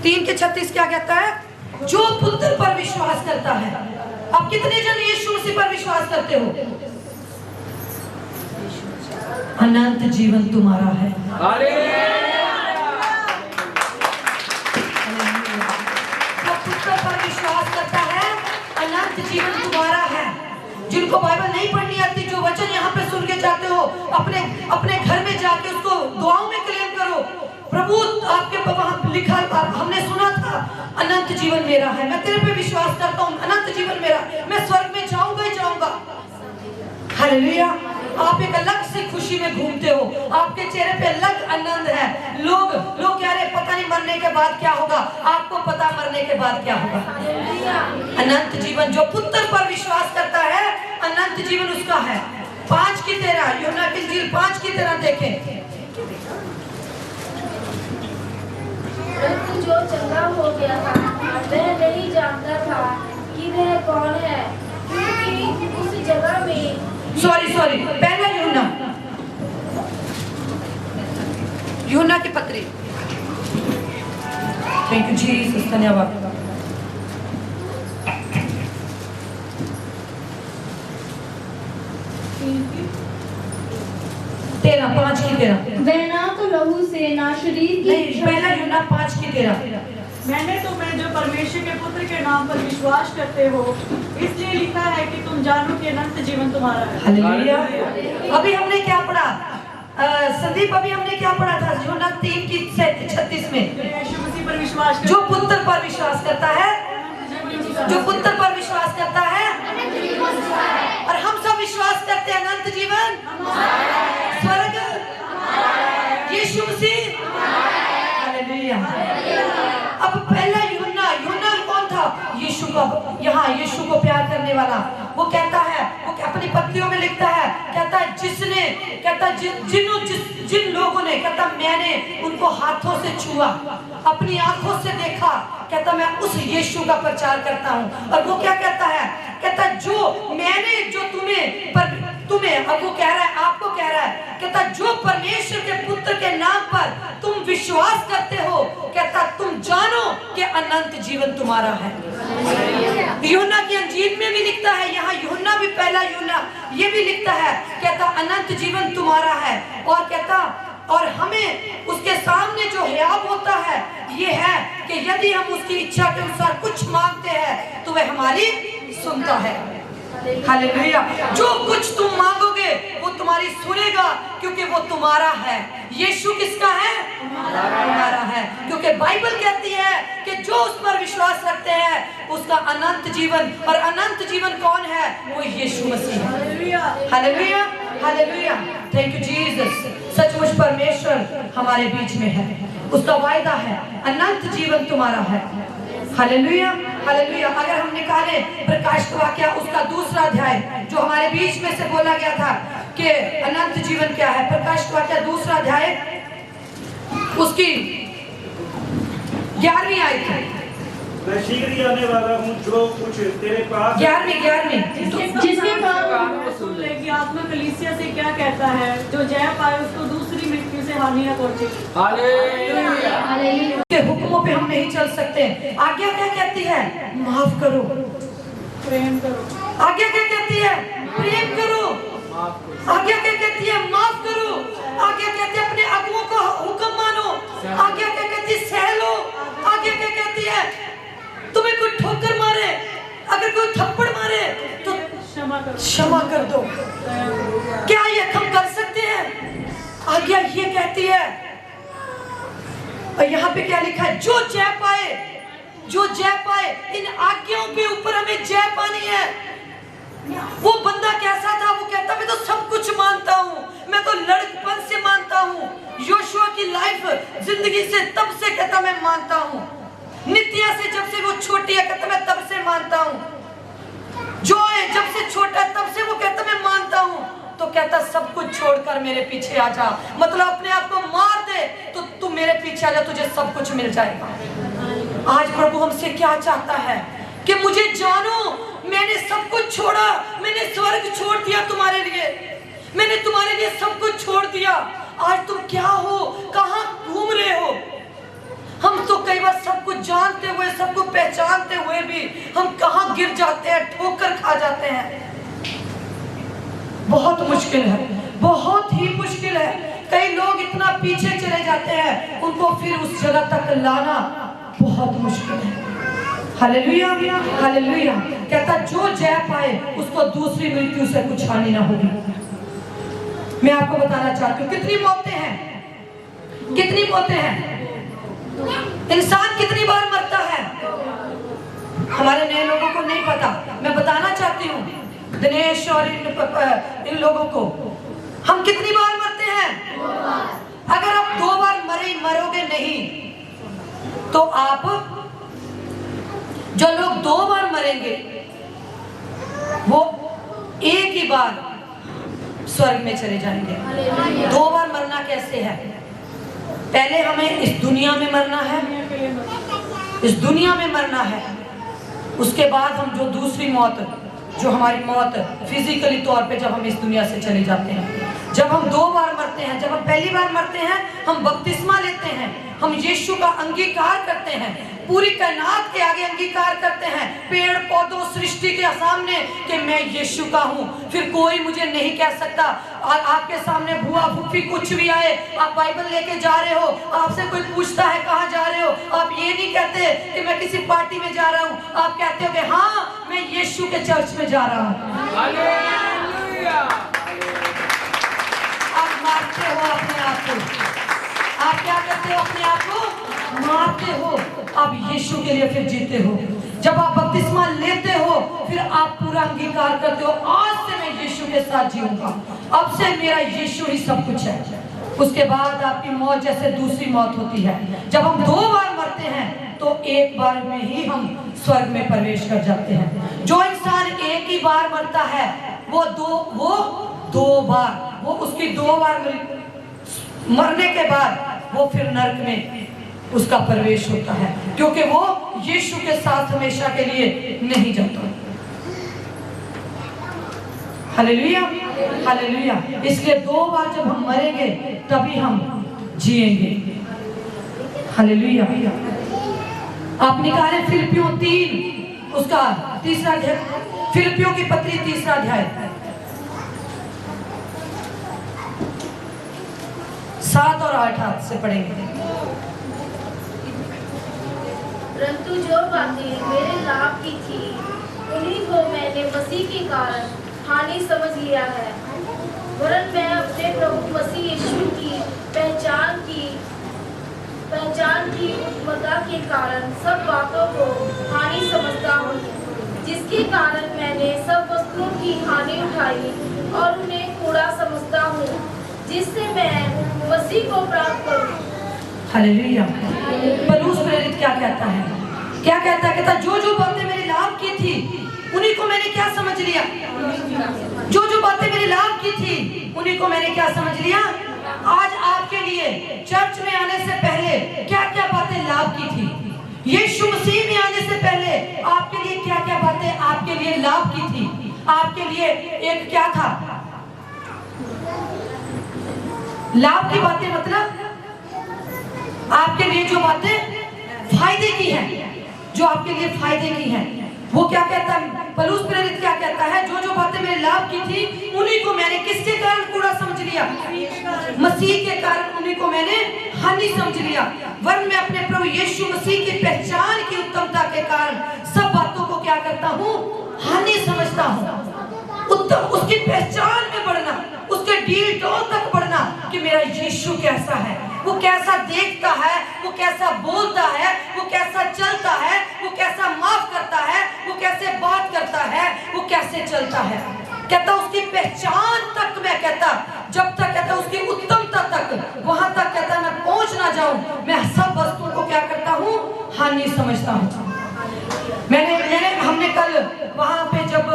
[SPEAKER 1] 3 के 36 क्या कहता है? जो पुत्र पर विश्वास करता है। अब कितने जन यीशु मसीह पर विश्वास करते हो? अनंत जीवन तुम्हारा है। जो पुत्र पर विश्वास करता है अनंत जीवन तुम्हारा है। जिनको बाइबल नहीं पढ़नी आती, जो वचन यहाँ पे सुन के जाते हो, अपने घर में जाके उसको दुआओं में क्लेम करो। प्रभु आपके वहां लिखा, हमने सुना था अनंत जीवन मेरा है, मैं तेरे पे विश्वास करता हूँ, अनंत जीवन मेरा, मैं स्वर्ग में जाऊंगा ही जाऊंगा। हालेलुया। आप एक अलग सी खुशी में घूमते हो, आपके चेहरे पे अलग आनंद है। लोग कह रहे पता नहीं मरने के बाद क्या होगा, आपको पता मरने के बाद क्या होगा। अनंत जीवन जो पुत्र पर विश्वास करता है अनंत जीवन उसका है। 5 की 13, यूहन्ना की अंजील 5 की 13 देखें।
[SPEAKER 3] परंतु जो चंगा हो गया था वह नहीं जानता था कि वह कौन है, क्योंकि उस जगह में
[SPEAKER 1] सॉरी पहला यूहन्ना की पत्री। थैंक यू जीसस, धन्यवाद। तेरह 5 की 13।
[SPEAKER 3] वह ना तो लहू से ना शरीर की
[SPEAKER 1] नहीं, पहला यूहन्ना 5 की 13।
[SPEAKER 2] मैंने तुम्हें जो परमेश्वर के पुत्र के नाम पर विश्वास करते हो इसलिए लिखा है कि तुम जानो कि अनंत जीवन तुम्हारा है।
[SPEAKER 1] हालेलुया। अभी हमने क्या पढ़ा? संदीप, अभी हमने क्या पढ़ा था? यूहन्ना 3 की 36 में
[SPEAKER 2] यीशु मसीह पर विश्वास
[SPEAKER 1] जो पुत्र पर विश्वास करता है, जो पुत्र पर विश्वास करता है, और हम सब विश्वास करते हैं अनंत जीवन, स्वर्ग, यीशु मसीह। हालेलुया। अब पहला यूहन्ना कौन था? यीशु का, यहाँ यीशु को प्यार करने वाला। वो कहता है, वो अपनी पत्तियों में लिखता है, कहता है जिन लोगों ने, कहता मैंने उनको हाथों से छुआ, अपनी आंखों से देखा, कहता मैं उस यीशु का प्रचार करता हूँ। और वो क्या कहता है? कहता जो मैंने, जो तुम्हें, अब वो कह रहा है, आपको कह रहा है, कहता जो परमेश्वर के पुत्र के नाम पर तुम विश्वास करते हो, कहता तुम जानो कि अनंत जीवन तुम्हारा है। यूहन्ना की अंजील में भी लिखता है, यहाँ यूहन्ना भी, पहला यूहन्ना ये भी लिखता है, कहता अनंत जीवन तुम्हारा है। और कहता और हमें उसके सामने जो हियाब होता है ये है कि यदि हम उसकी इच्छा के अनुसार कुछ मांगते हैं तो वह हमारी सुनता है। हालेलुया। जो कुछ तुम मांगोगे वो तुम्हारी सुनेगा, क्योंकि वो तुम्हारा है। यीशु किसका है? तुम्हारा है। क्योंकि बाइबल कहती है कि जो उस पर विश्वास रखते हैं उसका अनंत जीवन, और अनंत जीवन कौन है? वो यीशु मसीह है। Hallelujah, hallelujah. Thank you Jesus. सचमुच परमेश्वर हमारे बीच में है, उसका वायदा है अनंत जीवन तुम्हारा है। Hallelujah, hallelujah. अगर हम निकाले प्रकाश का वाक्य उसका 2 अध्याय जो हमारे बीच में से बोला गया था कि अनंत जीवन क्या है, प्रकाश का वाक्य 2 अध्याय उसकी 11वीं आयत है।
[SPEAKER 4] मैं शीघ्र ही आने वाला हूँ। जो कुछ तेरे पास
[SPEAKER 1] 11वीं
[SPEAKER 2] जिसके कारण सुन ले कि आत्मा कलीसिया से क्या कहता है, जो जय पाए उसको दूसरी मृत्यु से हानि न पहुंचे।
[SPEAKER 1] के हुक्मों पे हम नहीं चल सकते। आज्ञा क्या कहती है? माफ करो।
[SPEAKER 2] प्रेम करो।
[SPEAKER 1] आज्ञा क्या कहती है? प्रेम करो। आज्ञा क्या कहती है? माफ करो। आज्ञा कहती है अपने अगुओं का हुक्म मानो। आज्ञा क्या कहती है? सह लो। आज्ञा क्या कहती है? तुम्हें कोई ठोकर मारे, अगर कोई थप्पड़ मारे तो क्षमा कर दो। क्या ये हम कर सकते हैं? आज्ञा ये कहती है। और यहाँ पे क्या लिखा है? जो जय पाए, जो जय पाए। इन आज्ञाओं के ऊपर हमें जय पानी है। वो बंदा कैसा था? वो कहता मैं तो सब कुछ मानता हूँ, मैं तो लड़कपन से मानता हूँ। योशुआ की लाइफ जिंदगी से तब से कहता मैं मानता हूँ। नित्या से जब से वो छोटी है कहता मैं तब से मानता हूँ। जो है जब से छोटा है तब से वो कहता मैं मानता हूँ। तो कहता सब कुछ छोड़कर मेरे पीछे आ जा। मतलब अपने आप को मार दे तो तू मेरे पीछे आ जा, तुझे सब कुछ मिल जाएगा। आज प्रभु हमसे क्या चाहता है कि मुझे जानो, मैंने सब कुछ छोड़ा, मैंने स्वर्ग छोड़ दिया तुम्हारे लिए, मैंने तुम्हारे लिए सब कुछ छोड़ दिया। आज तुम क्या हो, कहां घूम रहे हो? हम तो कई बार सब कुछ जानते हुए, सबको पहचानते हुए भी हम कहां गिर जाते हैं, ठोकर खा जाते हैं। बहुत मुश्किल है, बहुत ही मुश्किल है। कई लोग इतना पीछे चले जाते हैं, उनको फिर उस जगह तक लाना बहुत मुश्किल है। Hallelujah, hallelujah. कहता जो जय पाए उसको दूसरी मृत्यु से कुछ हानि ना होगी। मैं आपको बताना चाहती हूँ कितनी मौतें हैं, कितनी मौतें हैं। इंसान कितनी बार मरता है हमारे नए लोगों को नहीं पता। मैं बताना चाहती हूँ दिनेश और इन लोगों को, हम कितनी बार मरते हैं? अगर आप 2 बार मरोगे नहीं तो आप, जो लोग 2 बार मरेंगे वो एक ही बार स्वर्ग में चले जाएंगे। 2 बार मरना कैसे है? पहले हमें इस दुनिया में मरना है, इस दुनिया में मरना है। उसके बाद हम जो दूसरी मौत, जो हमारी मौत फिजिकली तौर पे जब हम इस दुनिया से चले जाते हैं, जब हम 2 बार मरते हैं, जब हम पहली बार मरते हैं हम बपतिस्मा लेते हैं, हम यीशु का अंगीकार करते हैं, पूरी कायनात के आगे अंगीकार करते हैं, पेड़ पौधों सृष्टि के सामने कि मैं यीशु का हूँ। फिर कोई मुझे नहीं कह सकता। आपके सामने भुआ फुफी कुछ भी आए, आप बाइबल लेके जा रहे हो, आपसे कोई पूछता है कहाँ जा रहे हो, आप ये नहीं कहते कि मैं किसी पार्टी में जा रहा हूँ, आप कहते हो कि हाँ मैं यीशु के चर्च में जा रहा हूँ। आप मारते हो अपने आप को, आप क्या करते हो? अपने आप को मारते हो। आप यीशु के लिए फिर जीते हो। जब आप बपतिस्मा लेते हो फिर आप पूरा अंगीकार करते हो, आज से मैं यीशु के साथ जीऊंगा, अब से मेरा यीशु ही सब कुछ है। उसके बाद आपकी मौत जैसे दूसरी मौत होती है। जब हम 2 बार मरते हैं तो एक बार में ही हम स्वर्ग में प्रवेश कर जाते हैं। जो इंसान एक ही बार मरता है वो दो बार, वो उसकी 2 बार मरने के बाद वो फिर नरक में उसका प्रवेश होता है, क्योंकि वो यीशु के साथ हमेशा के लिए नहीं जाता। Hallelujah, hallelujah. इसलिए 2 बार जब हम मरेंगे तभी हम जिएंगे। हालेलुया। आप निकालें फिलिपियों 3 उसका 3रा अध्याय, फिलिपियों की पत्री 3रा अध्याय 7 और 8 से पढ़ेंगे।
[SPEAKER 3] परंतु जो बातें मेरे लाभ की थी उन्हीं को मैंने मसीह के कारण हानि समझ लिया है। वरन मैं अपने प्रभु मसीह यीशु की पहचान की उत्तमता के कारण सब बातों को हानि समझता हूँ, जिसके कारण मैंने सब वस्तुओं की हानि उठाई और उन्हें कूड़ा समझता हूँ, जिससे मैं मसीह को प्राप्त करूँ। हालेलुया।
[SPEAKER 1] पौलुस प्रेरित क्या कहता है? क्या कहता है? कहता जो बातें मेरे लाभ की थी उन्हीं को मैंने क्या समझ लिया? जो बातें मेरे लाभ की थी उन्हीं को मैंने क्या समझ लिया? आज आपके लिए चर्च में आने से पहले क्या क्या बातें लाभ की थी, यीशु मसीह में आने से आपके लिए क्या क्या बातें आपके लिए लाभ की थी, आपके लिए एक क्या था लाभ की बातें, मतलब आपके लिए जो बातें फायदे की हैं, जो आपके लिए फायदे की हैं, वो क्या कहता है पौलुस प्रेरित, क्या कहता है, जो बातें मेरे लाभ की थी उन्हीं को मैंने किसके कारण कूड़ा समझ लिया, मसीह के कारण उन्हीं को मैंने हानि समझ लिया। वरन मैं अपने प्रभु यीशु मसीह की पहचान की उत्तमता के कारण सब बातों को क्या करता हूँ, हानि समझता हूँ। उत्तम उसकी पहचान में बढ़ना, उसके डील डॉल तक बढ़ना कि मेरा यीशु कैसा है, वो कैसा देखता है, वो कैसा बोलता है, वो कैसा चलता है, वो कैसा माफ करता है, वो कैसे बात करता है, वो कैसे चलता है। कहता उसकी पहचान तक मैं कहता जब तक कहता उसकी उत्तमता तक, वहां तक कहता मैं पहुंच ना जाऊं, मैं सब वस्तुओं को क्या करता हूँ, हानि समझता हूँ। हमने कल वहां पे जब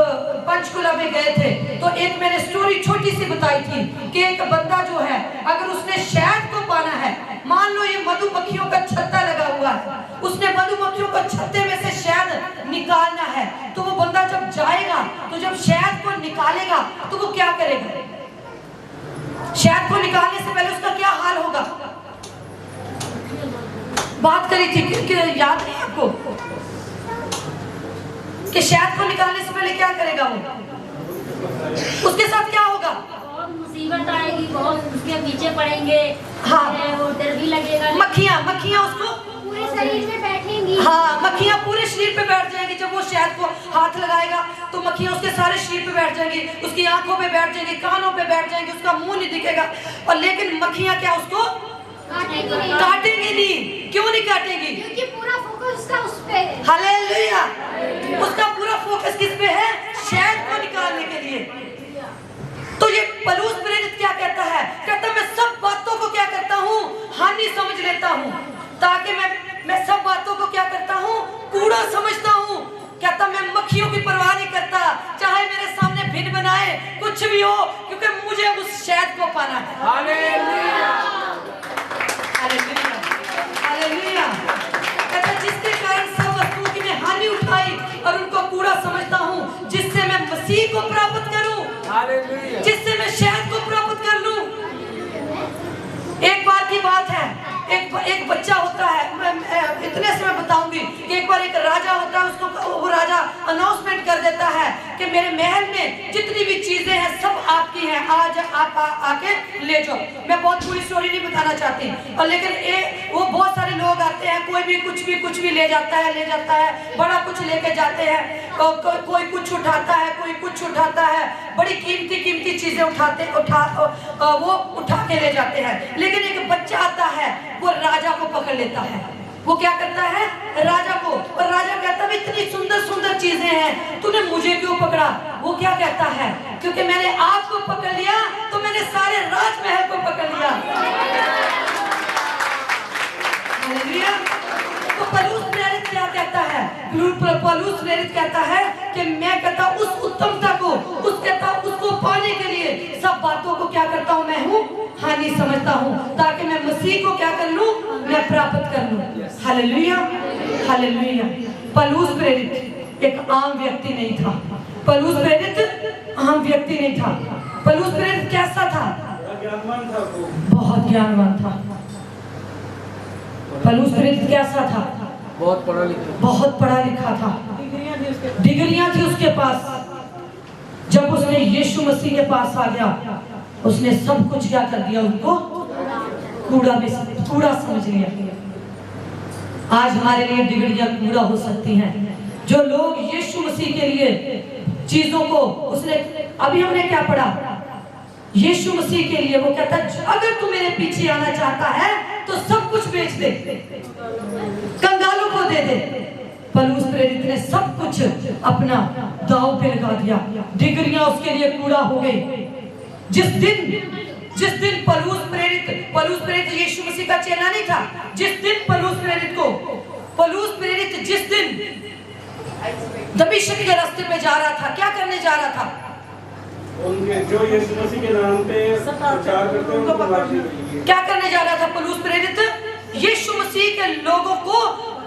[SPEAKER 1] पंचकुला में गए थे तो एक मैंने स्टोरी छोटी सी बताई थी कि एक बंदा जो है अगर उसने शहद को पाना है, मान लो ये मधुमक्खियों का छत्ता लगा हुआ है, उसने मधुमक्खियों को छत्ते में से शहद निकालना है, तो वो बंदा जब जाएगा तो जब शहद को निकालेगा तो वो क्या करेगा, शहद को निकालने से पहले उसका क्या हाल होगा, बात करी थी कि याद नहीं आपको कि शहद को निकालने से पहले क्या करेगा वो, उसके साथ क्या होगा,
[SPEAKER 5] बहुत मुसीबत आएगी, बहुत उसके पीछे पड़ेंगे,
[SPEAKER 1] हाँ,
[SPEAKER 5] वो डर भी लगेगा,
[SPEAKER 1] मक्खियां उसको
[SPEAKER 5] पूरे शरीर में बैठेंगी,
[SPEAKER 1] हाँ, मक्खियां पूरे शरीर पे बैठ जाएंगी। जब वो शहद को हाथ लगाएगा तो मक्खियां उसके सारे शरीर पे बैठ जाएंगी, उसकी आंखों पे बैठ जाएंगी, कानों पे बैठ जाएंगी, उसका मुंह नहीं दिखेगा। और लेकिन मक्खियां क्या उसको काटेंगी नहीं, क्यों नहीं काटेंगी,
[SPEAKER 5] क्योंकि पूरा फोकस उसका उस पे है।
[SPEAKER 1] हालेलुया, उसका पूरा फोकस किस पे है, शहद को निकालने के लिए। तो ये पौलुस प्रेरित क्या कहता है, कहता मैं सब बातों को क्या करता हूँ, हानि समझ लेता हूँ, ताकि मैं सब बातों को क्या करता हूँ, कूड़ा समझता हूँ। कहता मैं मक्खियों की परवाह नहीं करता, चाहे मेरे सामने भिन्न बनाए कुछ भी हो, क्योंकि मुझे उस शहद को पाना है। Hallelujah, hallelujah, hallelujah. कहता जिसके कारण सब वस्तुओं की मैं हानि उठाई और उनको कूड़ा समझता हूँ, जिससे मैं मसीह को प्राप्त करूं, जिससे मैं शहद को प्राप्त कर लूं। एक बार की बात है, एक बच्चा होता है, इतने से मैं बताऊंगी कि एक बार एक राजा होता है, उसको वो राजा अनाउंसमेंट कर देता है कि मेरे महल में जितनी भी चीजें हैं सब आपकी हैं, आज आप आके ले जाओ। मैं बहुत पूरी स्टोरी नहीं बताना चाहती, और लेकिन वो बहुत सारे लोग आते हैं, कोई भी कुछ भी ले जाता है, बड़ा कुछ लेके जाते हैं, कोई कुछ उठाता है, कोई कुछ उठाता है, बड़ी कीमती चीजें वो उठा के ले जाते हैं। लेकिन एक बच्चा आता है, वो राजा को पकड़ लेता है। वो क्या करता है, राजा को, और राजा कहता है इतनी सुंदर चीजें हैं, तूने मुझे क्यों पकड़ा। वो क्या कहता है, क्योंकि मैंने आपको पकड़ लिया तो मैंने सारे राजमहल को पकड़ लिया। हालेलुया। तो पौलुस प्रेरित क्या कहता है, पौलुस प्रेरित कहता है कि मैं कहता उस उत्तमता को, उसको पाने के लिए सब बातों को क्या करता हूँ, मैं हूँ हानि समझता हूँ, ताकि मैं मसीह को क्या कर लूं, मैं प्राप्त कर लूं। Hallelujah, hallelujah. पौलुस प्रेरित एक आम व्यक्ति नहीं था, पौलुस प्रेरित आम व्यक्ति नहीं था। पौलुस प्रेरित कैसा था, बहुत ज्ञानवान था। पौलुस प्रेरित कैसा था, बहुत पढ़ा लिखा था, डिग्रियां थी उसके पास। जब उसने यीशु मसीह के पास आ गया, उसने सब कुछ क्या कर दिया, उनको कूड़ा समझ लिया। आज हमारे लिए डिग्रियां कूड़ा हो सकती हैं। जो लोग यीशु मसीह के लिए चीजों को, उसने अभी हमने क्या पढ़ा, यीशु मसीह के लिए वो कहता है अगर तू मेरे पीछे आना चाहता है तो सब कुछ बेच दे, कंगालों को दे दे। पौलुस प्रेरित ने सब कुछ अपना दांव पे लगा दिया, डिग्रियां उसके लिए कूड़ा हो गई। जिस दिन पौलुस प्रेरित यीशु मसीह का चेला नहीं था, जिस दिन पौलुस प्रेरित जिस दिन दमिश्क के रास्ते पे जा रहा था, क्या करने जा रहा था,
[SPEAKER 4] उनके जो यीशु मसीह के नाम पे प्रचार करते हैं उनको पकड़ने के लिए
[SPEAKER 1] क्या करने जा रहा था पौलुस प्रेरित, यीशु मसीह के लोगों को,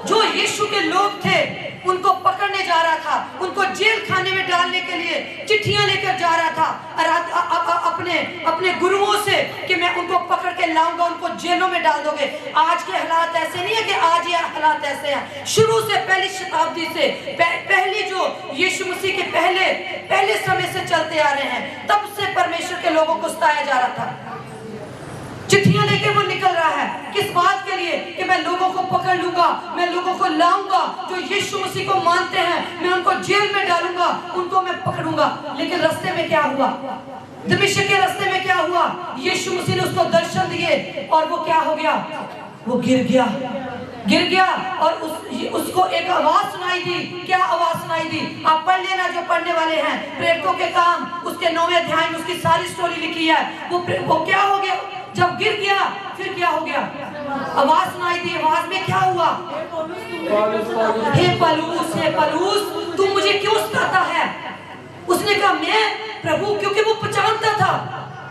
[SPEAKER 1] जो यीशु के लोग थे उनको पकड़ने जा रहा था, उनको जेल खाने में डालने के लिए चिट्ठियां लेकर जा रहा था अपने गुरुओं से कि मैं उनको पकड़ के लाऊंगा, उनको जेलों में डाल दोगे। आज के हालात ऐसे नहीं है कि आज ये हालात ऐसे हैं, शुरू से पहली शताब्दी से पहली जो यीशु मसीह के पहले समय से चलते आ रहे हैं, तब से परमेश्वर के लोगों को सताया जा रहा था। चिट्ठियां लेके वो निकल रहा है, किस बात के लिए? कि मैं लोगों को पकड़ लूंगा, मैं लोगों को लाऊंगा जो यीशु मसीह को मानते हैं, मैं उनको जेल में डालूंगा, उनको मैं पकड़ूंगा। लेकिन रास्ते में क्या हुआ? दमिश्क के रास्ते में क्या हुआ? यीशु मसीह ने उसको दर्शन दिए और वो क्या हो गया? वो गिर गया और उसको एक आवाज सुनाई दी। क्या आवाज सुनाई दी? आप पढ़ लेना, जो पढ़ने वाले हैं। प्रेरितों के काम उसके 9वें अध्याय में उसकी सारी स्टोरी लिखी है। वो क्या हो गया? जब गिर गया फिर क्या हो गया? आवाज सुनाई दी। आवाज में क्या हुआ? हे पौलुस, तू मुझे क्यों सताता है? उसने कहा, मैं प्रभु, क्योंकि वो पहचानता था,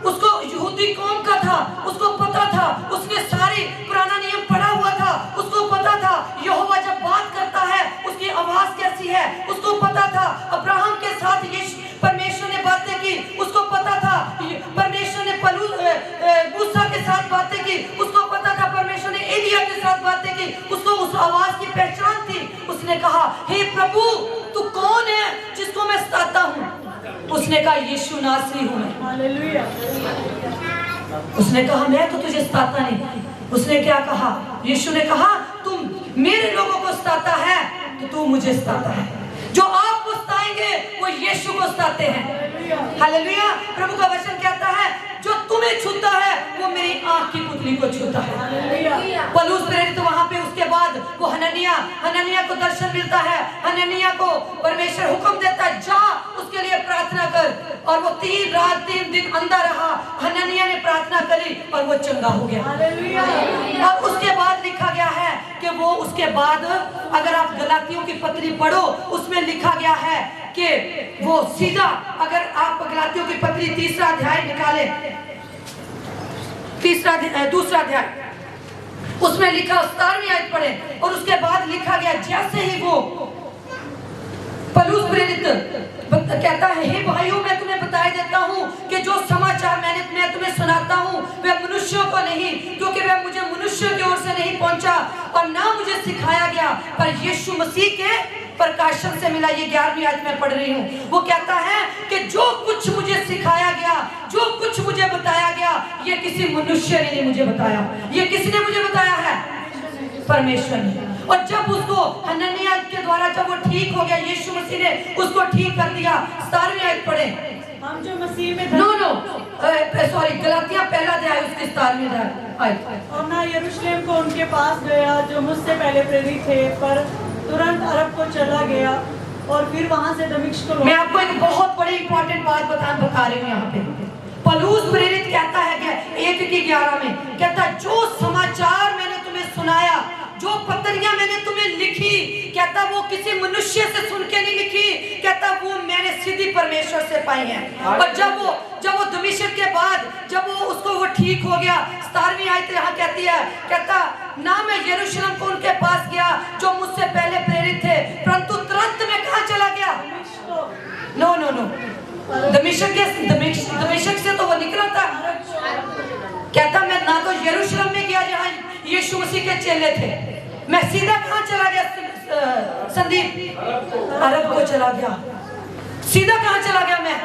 [SPEAKER 1] उसको यहूदी कौम का था, उसको पता था, उसने सारी पुराना नियम पढ़ा हुआ था, उसको पता था यहोवा जब बात करता है उसकी आवाज कैसी है, उसको पता था अब्राहम के साथ परमेश्वर ने बातें की, उसको पता था परमेश्वर ने मूसा के साथ बातें की, उसको पता था परमेश्वर ने एलिया के साथ बातें की, उसको उस आवाज की पहचान थी। उसने कहा, हे प्रभु, तू कौन है जिसको मैं सताता हूँ? उसने कहा, यीशु नासरी हूँ मैं।
[SPEAKER 2] हालेलुया।
[SPEAKER 1] उसने कहा, मैं तो तुझे सताता नहीं। उसने क्या कहा? यीशु ने कहा, तुम मेरे लोगों को सताता है तो तू मुझे सताता है। जो आपको सताएंगे वो यीशु को सताते हैं। हालेलुया। प्रभु का वचन कहता है, जो तुम्हें छूता है वो मेरी आंख की पुतली को छूता है। पौलुस प्रेरित वहां पे, उसके बाद वो हनन्याह को दर्शन मिलता है। हनन्याह को परमेश्वर हुक्म देता है, जा उसके लिए प्रार्थना कर। और वो 3 रात 3 दिन अंधा रहा। हनन्याह ने प्रार्थना करी और वो चंगा हो गया। और उसके बाद लिखा गया है कि वो उसके बाद, अगर आप गलातियों की पत्री पढ़ो, उसमें लिखा गया है कि वो सीधा, अगर आप गलातियों की पत्री 3रा अध्याय निकाले, दूसरा अध्याय, उसमें लिखा 17वीं आयत पढ़े, और उसके बाद लिखा गया, जैसे ही वो पौलुस प्रेरित कहता है, हे भाइयों, मैं तुम्हें बताया देता हूँ कि जो समाचार मैं तुम्हें सुनाता हूँ वह मनुष्यों को नहीं, क्योंकि वह मुझे मनुष्यों की ओर से नहीं पहुंचा और ना मुझे सिखाया गया, पर यीशु मसीह के प्रकाशन से मिला। ये 11वीं आयत में पढ़ रही हूँ। वो कहता है कि जो कुछ मुझे सिखाया गया, जो कुछ मुझे बताया गया, ये किसी मनुष्य ने नहीं मुझे बताया। ये किसने मुझे बताया है? परमेश्वर ने। और जब उसको हनन्याह के द्वारा जब वो ठीक हो गया, यीशु मसीह ने उसको ठीक कर दिया। 17वीं आयत पढ़े।
[SPEAKER 2] हम जो मसीह में
[SPEAKER 1] सॉरी, गलातिया 1 अध्याय उसकी 17वीं आयत।
[SPEAKER 2] और ना यरूशलेम को उनके पास गया जो मुझसे पहले प्रेरित थे, पर तुरंत अरब को चला गया और फिर वहां से दमिश्क को।
[SPEAKER 1] मैं आपको एक बहुत बड़ी इंपॉर्टेंट बात बता रही हूँ यहाँ पे। पौलुस प्रेरित कहता है कि 1:11 में कहता है, जो समाचार मैंने तुम्हें सुनाया, जो पत्रियां मैंने तुम्हें लिखी, कहता वो किसी मनुष्य से सुन के नहीं लिखी, कहता वो मैंने सीधी परमेश्वर से पाई है। और जब वो दमिश्क के बाद जब वो ठीक हो गया, 17वीं आयत यहाँ कहती है, कहता ना मैं यरूशलेम को उनके पास गया जो मुझसे पहले प्रेरित थे, परंतु तुरंत में कहाँ चला गया? नो, दमिश्क से तो वो निकला था। कहता मैं ना तो यरूशलेम में गया जहाँ यीशु मसीह के चेले थे, मैं सीधा कहाँ चला गया? संदीप, अरब को चला गया। सीधा कहाँ चला गया मैं?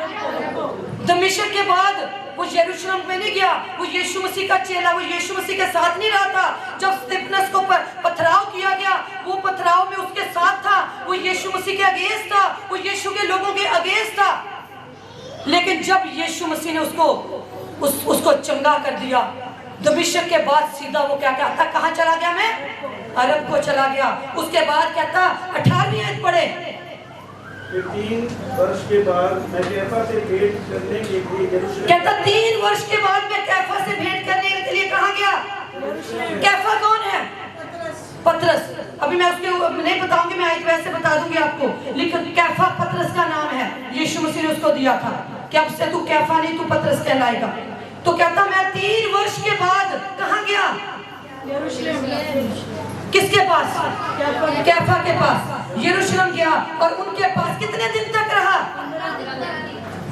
[SPEAKER 1] दमिश्क के बाद वो यरूशलेम में नहीं गया। वो यीशु मसीह का चेला, वो यीशु मसीह के साथ नहीं रहा था। जब स्तिफनस को पथराव किया गया, वो पथराव में उसके साथ था। वो यीशु मसीह के अगेंस्ट था, वो यीशु के लोगों के अगेंस्ट था। लेकिन जब यीशु मसीह ने उसको चंगा कर दिया, दमिश्क के बाद सीधा वो क्या कहता, कहाँ चला गया मैं? अरब को चला गया। उसके बाद कहता 18वीं आयत पढ़े।
[SPEAKER 4] 3 वर्ष के बाद मैं कैफा से भेंट करने के लिए यरूशलेम।
[SPEAKER 1] कहता 3 वर्ष के बाद मैं कैफा से भेंट करने के लिए कहाँ गया? कैफा कौन है? पतरस। अभी मैं उसके नहीं बताऊंगी, मैं आयत वैसे बता दूंगी आपको। लेकिन कैफा पतरस का नाम है, यीशु मसीह ने उसको दिया था कि अब से तू कैफा नहीं, तू पतरस कहलाएगा। तो कहता मैं 3 वर्ष के बाद कहाँ गया?
[SPEAKER 2] यरूशलेम।
[SPEAKER 1] किसके पास? कैफा के पास यरूशलेम गया और उनके पास कितने दिन तक रहा?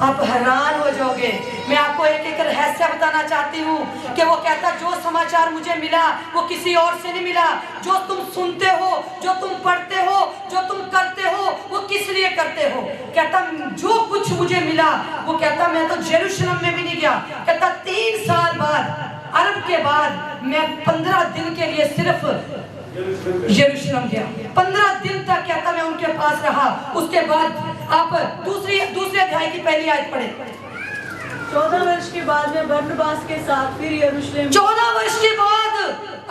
[SPEAKER 1] आप हैरान हो जाओगे। मैं आपको एक एक रहस्य बताना चाहती हूँ कि वो कहता जो समाचार मुझे मिला वो किसी और से नहीं मिला। जो तुम सुनते हो, जो तुम पढ़ते हो, जो तुम करते हो, वो किस लिए करते हो? कहता जो कुछ मुझे मिला, वो कहता मैं तो यरूशलेम में भी नहीं गया। कहता 3 साल बाद, अरब के बाद मैं 15 दिन के लिए सिर्फ यरूशलेम गया। 15 दिन तक कहता मैं उनके पास रहा। उसके बाद आप दूसरे अध्याय की पहली आयत पढ़े।
[SPEAKER 2] 14 वर्ष के बाद मैं बरनबास के साथ फिर यरूशलेम।
[SPEAKER 1] 14 वर्ष के बाद,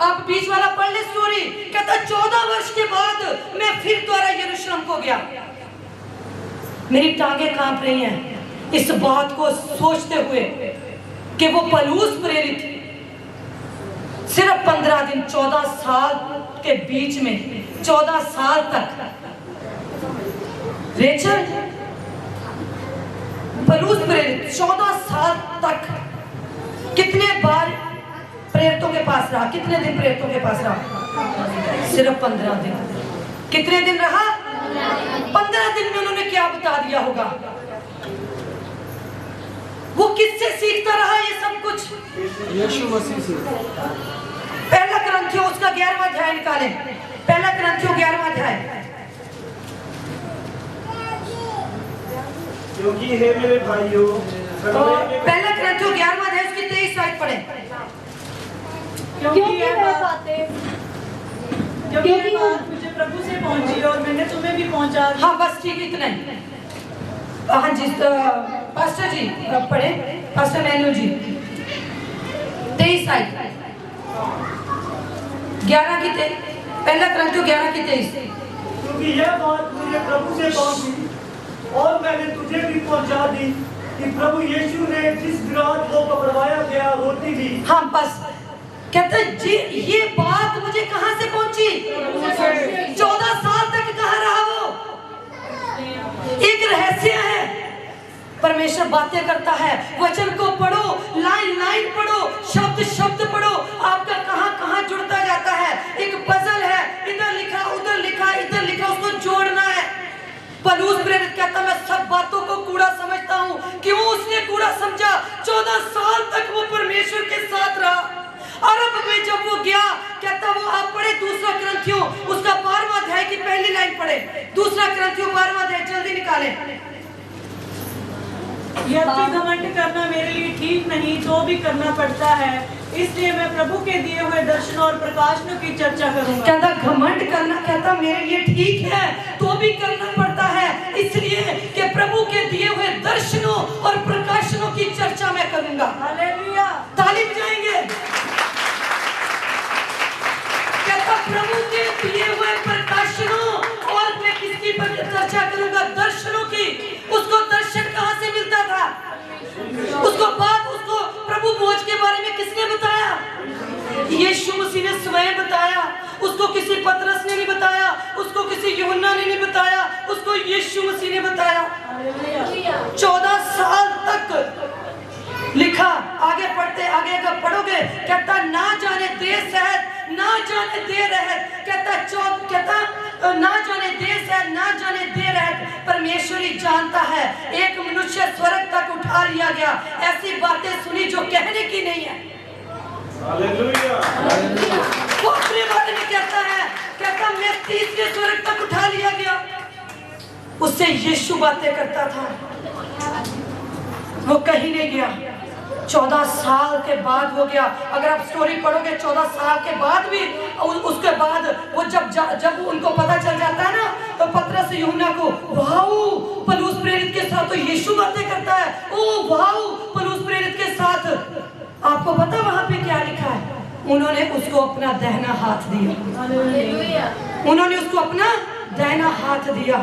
[SPEAKER 1] आप बीच वाला पढ़ ले स्टोरी। कहता 14 वर्ष के बाद मैं फिर दोबारा यरूशलेम को गया। मेरी टांगें कांप रही हैं इस बात को सोचते हुए कि वो पौलुस प्रेरित सिर्फ 15 दिन 14 साल के बीच में 14 साल तक रेचल पौलुस प्रेरित 14 साल तक कितने बार प्रेरितों के पास रहा? कितने दिन प्रेरितों के पास रहा? सिर्फ 15 दिन। कितने दिन रहा? 15 दिन में उन्होंने क्या बता दिया होगा? वो किससे सीखता रहा ये सब कुछ?
[SPEAKER 4] यीशु मसीह से।
[SPEAKER 1] पहला ग्रंथियों उसका 11वां अध्याय निकालें। पहला ग्रंथियों 11वां अध्याय।
[SPEAKER 4] क्योंकि हे मेरे भाइयों,
[SPEAKER 1] तो पहला ग्रंथियों 11वां अध्याय उसकी 23 आयत पढ़ें।
[SPEAKER 2] क्योंकि ये बात मुझे प्रभु से पहुंची और मैंने तुम्हें भी पहुंचा।
[SPEAKER 1] हाँ बस ठीक, इतना ही। हाँ जी, पास्टर जी पढ़े, पास्टर मैन्यू जी। 23 आयत 11 की 23। पहला ग्रंथियों 11 की 23।
[SPEAKER 6] क्योंकि यह बात मुझे प्रभु से पहुंची और मैंने तुझे भी पहुंचा दी कि प्रभु यीशु ने जिस विराट को पकड़वाया गया रोटी दी।
[SPEAKER 1] हाँ बस, कहते जी ये बात मुझे कहां से पहुंची? 14 साल तक कहां रहा वो? एक रहस्य है। परमेश्वर बातें करता है, वचन को पढ़ो, लाइन लाइन पढ़ो, शब्द शब्द पढ़ो, आपका कहां कहां जुड़ता जाता है। एक पजल है, इधर लिखा उधर लिखा इधर लिखा, उसको जोड़ना है। पौलुस प्रेरित कहता मैं सब बातों को कूड़ा समझता हूँ। क्यों उसने कूड़ा समझा? 14 साल तक वो परमेश्वर के साथ रहा। अरब में जब वो गया, कहता वो आप पढ़े दूसरा ग्रंथियों उसका 12वां अध्याय की पहली लाइन पढ़े। दूसरा ग्रंथियों 12वां अध्याय जल्दी निकालें।
[SPEAKER 2] यद्यपि घमंड करना मेरे लिए ठीक नहीं, तो भी करना पड़ता है। इसलिए मैं प्रभु के दिए हुए दर्शनों और प्रकाशनों की चर्चा करूंगा।
[SPEAKER 1] कहता घमंड करना, कहता मेरे लिए ठीक है तो भी करना पड़ता है, इसलिए कि प्रभु के दिए हुए दर्शनों और प्रकाशनों की चर्चा मैं करूंगा।
[SPEAKER 2] हालेलुया।
[SPEAKER 1] ताली बजाएंगे। कहता प्रभु के दिए हुए प्रकाशनों और मैं किसकी चर्चा करूंगा? दर्शनों की। उसको दर्शन कहां से मिलता था? उसको बात, उसको प्रभु भोज के बारे में किसने बताया? यीशु मसीह ने स्वयं बताया। उसको किसी पतरस ने नहीं बताया, उसको किसी यूहन्ना ने नहीं बताया, उसको यीशु मसीह ने बताया। 14 साल तक लिखा। आगे पढ़ते, आगे अगर पढ़ोगे, कहता ना जाने देश है ना जाने दे रहे, कहता ना जाने देश है ना जाने दे रहे, परमेश्वर ही जानता है। एक मनुष्य स्वर्ग तक उठा लिया गया। ऐसी बातें सुनी जो कहने की नहीं है।
[SPEAKER 4] हालेलुया।
[SPEAKER 1] वो अपने बारे में कहता है, कहता मैं 3 स्वर्ग तक उठा लिया गया। उससे यीशु बातें करता था, वो कहीं नहीं गया। 14 साल के बाद हो गया। अगर आप स्टोरी पढ़ोगे 14 साल के बाद भी, उसके बाद वो जब उनको पता चल जाता है ना, तो पतरस यूहन्ना को वाओ पौलुस प्रेरित के साथ तो यीशु बातें करता है। ओ वाओ पौलुस प्रेरित के साथ। आपको पता वहां पे क्या लिखा है? उन्होंने उसको अपना दाहिना हाथ दिया। उन्होंने उसको अपना दाहिना हाथ दिया।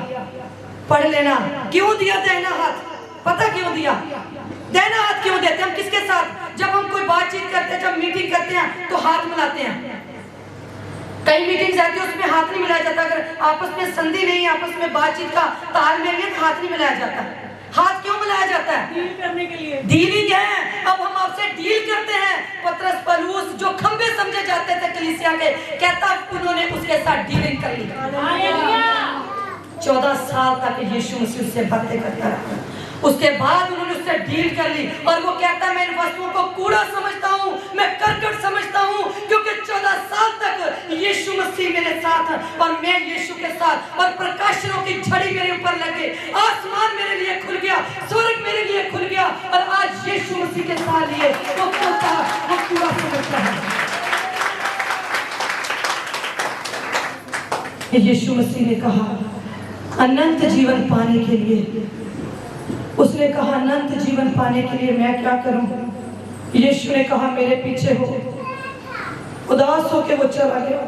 [SPEAKER 1] पढ़ लेना, क्यों दिया दाहिना हाथ? पता क्यों दिया? दाहिना हाथ क्यों देते? हम किसके साथ जब हम कोई बातचीत करते हैं, जब मीटिंग करते हैं तो हाथ मिलाते हैं। कई मीटिंग्स आती है उसमें हाथ नहीं मिलाया जाता। अगर आपस में संधि नहीं, आपस में बातचीत का तालमेल नहीं, तो हाथ नहीं मिलाया जाता। हाथ क्यों बुलाया जाता है?
[SPEAKER 2] डील करने के लिए।
[SPEAKER 1] डीलिंग है। अब हम आपसे डील करते हैं। पतरस पौलुस जो खंबे समझे जाते थे कलीसिया के, कहता उन्होंने उसके साथ डीलिंग कर ली। 14 साल तक यीशु मसीह से बातें करता रहा। उसके बाद उन्होंने उससे डील कर ली और वो कहता है मैं इन वस्तुओं को कूड़ा समझता हूँ, मैं करकट समझता हूँ, क्योंकि 14 साल तक यीशु मसीह मेरे साथ और मैं यीशु के साथ, और प्रकाशनों की झड़ी मेरे ऊपर लग गई, आसमान मेरे लिए खुल गया, स्वर्ग मेरे लिए खुल गया, और आज यीशु मसीह के साथ लिए वो कूड़ा समझता है। यीशु मसीह ने कहा अनंत जीवन पाने के लिए, उसने कहा अनंत जीवन पाने के लिए मैं क्या करूं? यीशु ने कहा मेरे पीछे हो। उदास होके वो चला गया।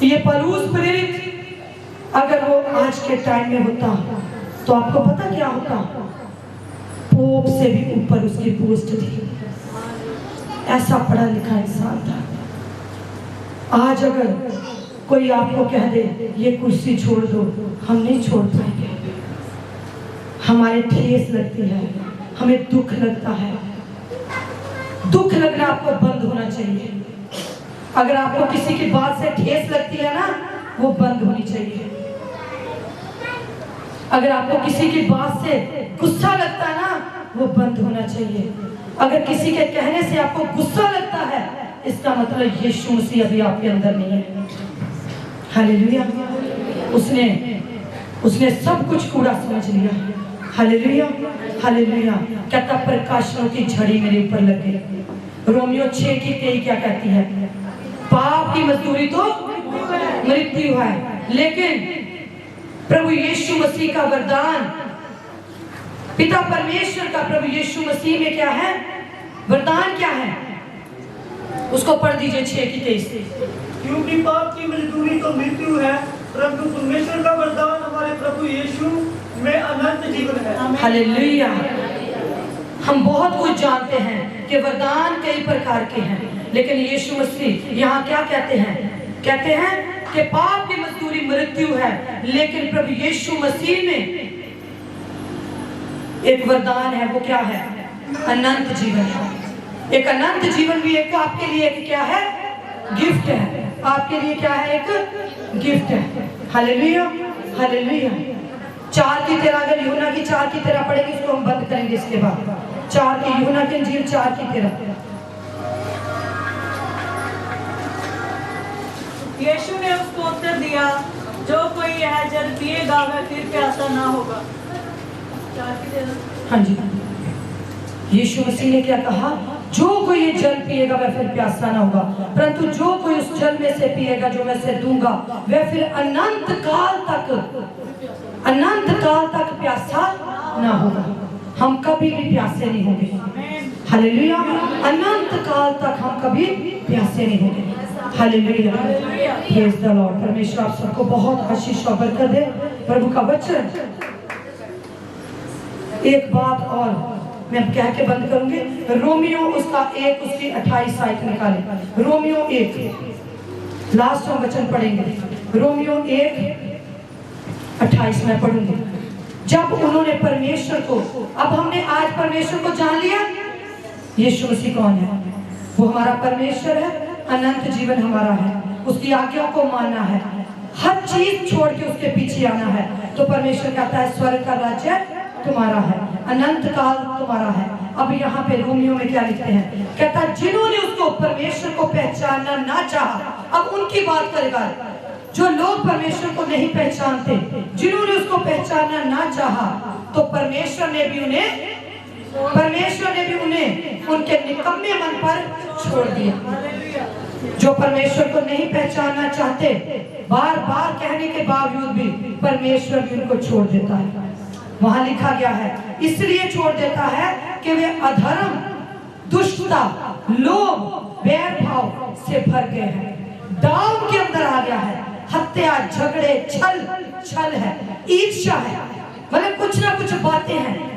[SPEAKER 1] ये पौलुस प्रेरित अगर वो आज के टाइम में होता तो आपको पता क्या होता? पोप से भी ऊपर उसकी पोस्ट थी। ऐसा पढ़ा लिखा इंसान था। आज अगर कोई आपको कह दे ये कुर्सी छोड़ दो, हम नहीं छोड़ पाएंगे। हमारे ठेस लगती है, हमें दुख लगता है। दुख लगना आपको बंद होना चाहिए। अगर आपको किसी की बात से ठेस लगती है ना, वो बंद होनी चाहिए। अगर आपको किसी की बात से गुस्सा लगता है ना, वो बंद होना चाहिए। अगर किसी के कहने से आपको गुस्सा लगता है, इसका मतलब यीशु मसीह अभी आपके अंदर नहीं है। हालेलुया। उसने सब कुछ कूड़ा समझ लिया। Hallelujah, hallelujah. कहता प्रकाशनों की झड़ी मेरे ऊपर लग गई। रोमियो 6:23 क्या कहती है? पाप की मजदूरी तो मृत्यु है, लेकिन प्रभु यीशु मसीह का वरदान, पिता परमेश्वर का प्रभु यीशु मसीह में क्या है? वरदान क्या है? उसको पढ़ दीजिए 6:23।
[SPEAKER 6] क्योंकि पाप की मजदूरी तो मृत्यु है, परंतु परमेश्वर का वरदान हमारे प्रभु यीशु में अनंत जीवन है।
[SPEAKER 1] हालेलुया। हम बहुत कुछ जानते हैं कि वरदान कई प्रकार के हैं, लेकिन यीशु मसीह यहाँ क्या कहते हैं? कहते हैं कि पाप की मजदूरी मृत्यु है, लेकिन प्रभु यीशु मसीह में एक वरदान है। वो क्या है? अनंत जीवन है। एक अनंत जीवन भी एक आपके लिए एक क्या है? गिफ्ट है। आपके लिए क्या है? एक गिफ्ट है। Hallelujah, hallelujah. 4 की तरह, अगर यूहन्ना की 4 की तरह पढ़ेंगे, इसको हम बंद करेंगे इसके बाद। 4 की, यूहन्ना की इंजील 4 की तरह।
[SPEAKER 2] यीशु ने उसको उत्तर दिया, जो कोई यह जल पिएगा वह फिर प्यासा ना होगा। 4 की तरह।
[SPEAKER 1] हाँ जी। यीशु मसीह ने क्या कहा? जो कोई ये जल पिएगा वह फिर प्यासा ना होगा, परंतु जो कोई उस जल में से पिएगा जो मैं से दूंगा, वह फिर अनंत काल तक प्यासा ना होगा। हम कभी भी प्यासे नहीं होंगे। हालेलुया। अनंत काल तक हम कभी प्यासे नहीं होंगे। Hallelujah, praise the Lord. परमेश्वर आप सबको बहुत आशीष और बरकत दे। प्रभु का वचन, एक बात और मैं कह के बंद करूंगी। रोमियो उसका 1 उसकी 28 आयत निकाले। रोमियो 1 लास्ट हम वचन पढ़ेंगे। रोमियो 1:28 में पढ़ूंगी। जब उन्होंने परमेश्वर को, अब हमने आज परमेश्वर को जान लिया। यीशु मसीह कौन है? वो हमारा परमेश्वर है। अनंत जीवन हमारा है। उसकी आज्ञा को मानना है, हर चीज छोड़ के उसके पीछे आना है। तो परमेश्वर कहता है स्वर्ग का राज्य तुम्हारा है, अनंत काल तुम्हारा है। अब यहाँ पे रोमियो में क्या लिखते हैं? कहता जिन्होंने उसको परमेश्वर को पहचानना ना चाहा, अब उनकी बात करेगा। जो लोग परमेश्वर को नहीं पहचानते, जिन्होंने उसको पहचानना ना चाहा, तो परमेश्वर ने भी उन्हें उनके निकम्मे मन पर छोड़ दिया। जो परमेश्वर को नहीं पहचानना चाहते, बार बार कहने के बावजूद भी परमेश्वर भी उनको छोड़ देता है। वहां लिखा गया है, इसलिए छोड़ देता है कि वे अधर्म, दुष्टता, लोभ, वैर भाव से भर गए हैं। दाव के अंदर आ गया है। हत्या, झगड़े, छल है, ईर्ष्या है, मतलब कुछ ना कुछ बातें हैं।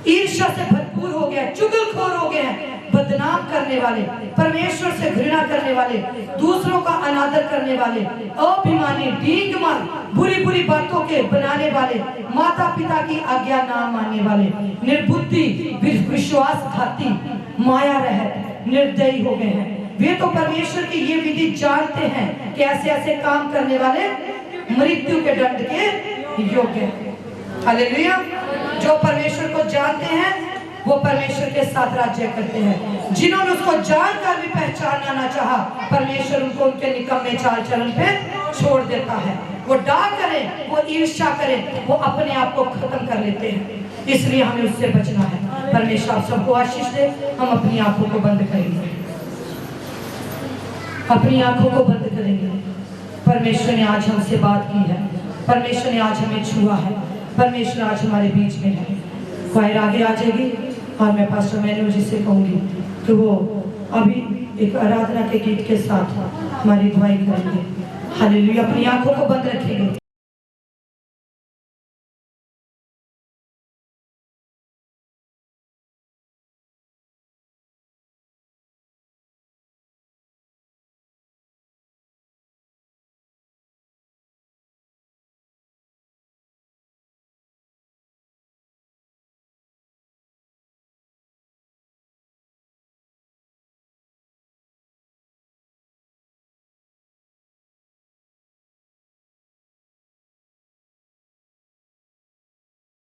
[SPEAKER 1] ईर्ष्या से भरपूर हो गया, चुगलखोर हो गए हैं, बदनाम करने वाले, परमेश्वर से घृणा करने वाले, दूसरों का अनादर करने वाले, अभिमानी, डींग मार, बुरी बुरी बातों के बनाने वाले, माता पिता की आज्ञा ना मानने वाले, निर्बुद्धि, विश्वासघाती, माया रहित, निर्दयी हो गए हैं। वे तो परमेश्वर की ये विधि जानते हैं कि ऐसे ऐसे काम करने वाले मृत्यु के दंड के योग्य हैं। हालेलुया। जो परमेश्वर को जानते हैं वो परमेश्वर के साथ राज्य करते हैं। जिन्होंने उसको जानकर भी पहचानना ना चाहा, परमेश्वर उनको उनके निकम्मे चाल चलन पे छोड़ देता है। वो डाह करें, वो ईर्ष्या करें, वो अपने आप को खत्म कर लेते हैं। इसलिए हमें उससे बचना है। परमेश्वर आप सबको आशीष दे। हम अपनी आंखों को बंद करेंगे, अपनी आंखों को बंद करेंगे। परमेश्वर ने आज हमसे बात की है, परमेश्वर ने आज हमें छुआ है, परमेश्वर आज हमारे बीच में है। क्वायर आगे आ जाएगी और मैं पास्टर मैनुअल जी से कहूंगी कि वो अभी एक आराधना के गीत के साथ हमारी दुआई करेंगे। हालेलुया। अपनी आंखों को बंद रखेंगे।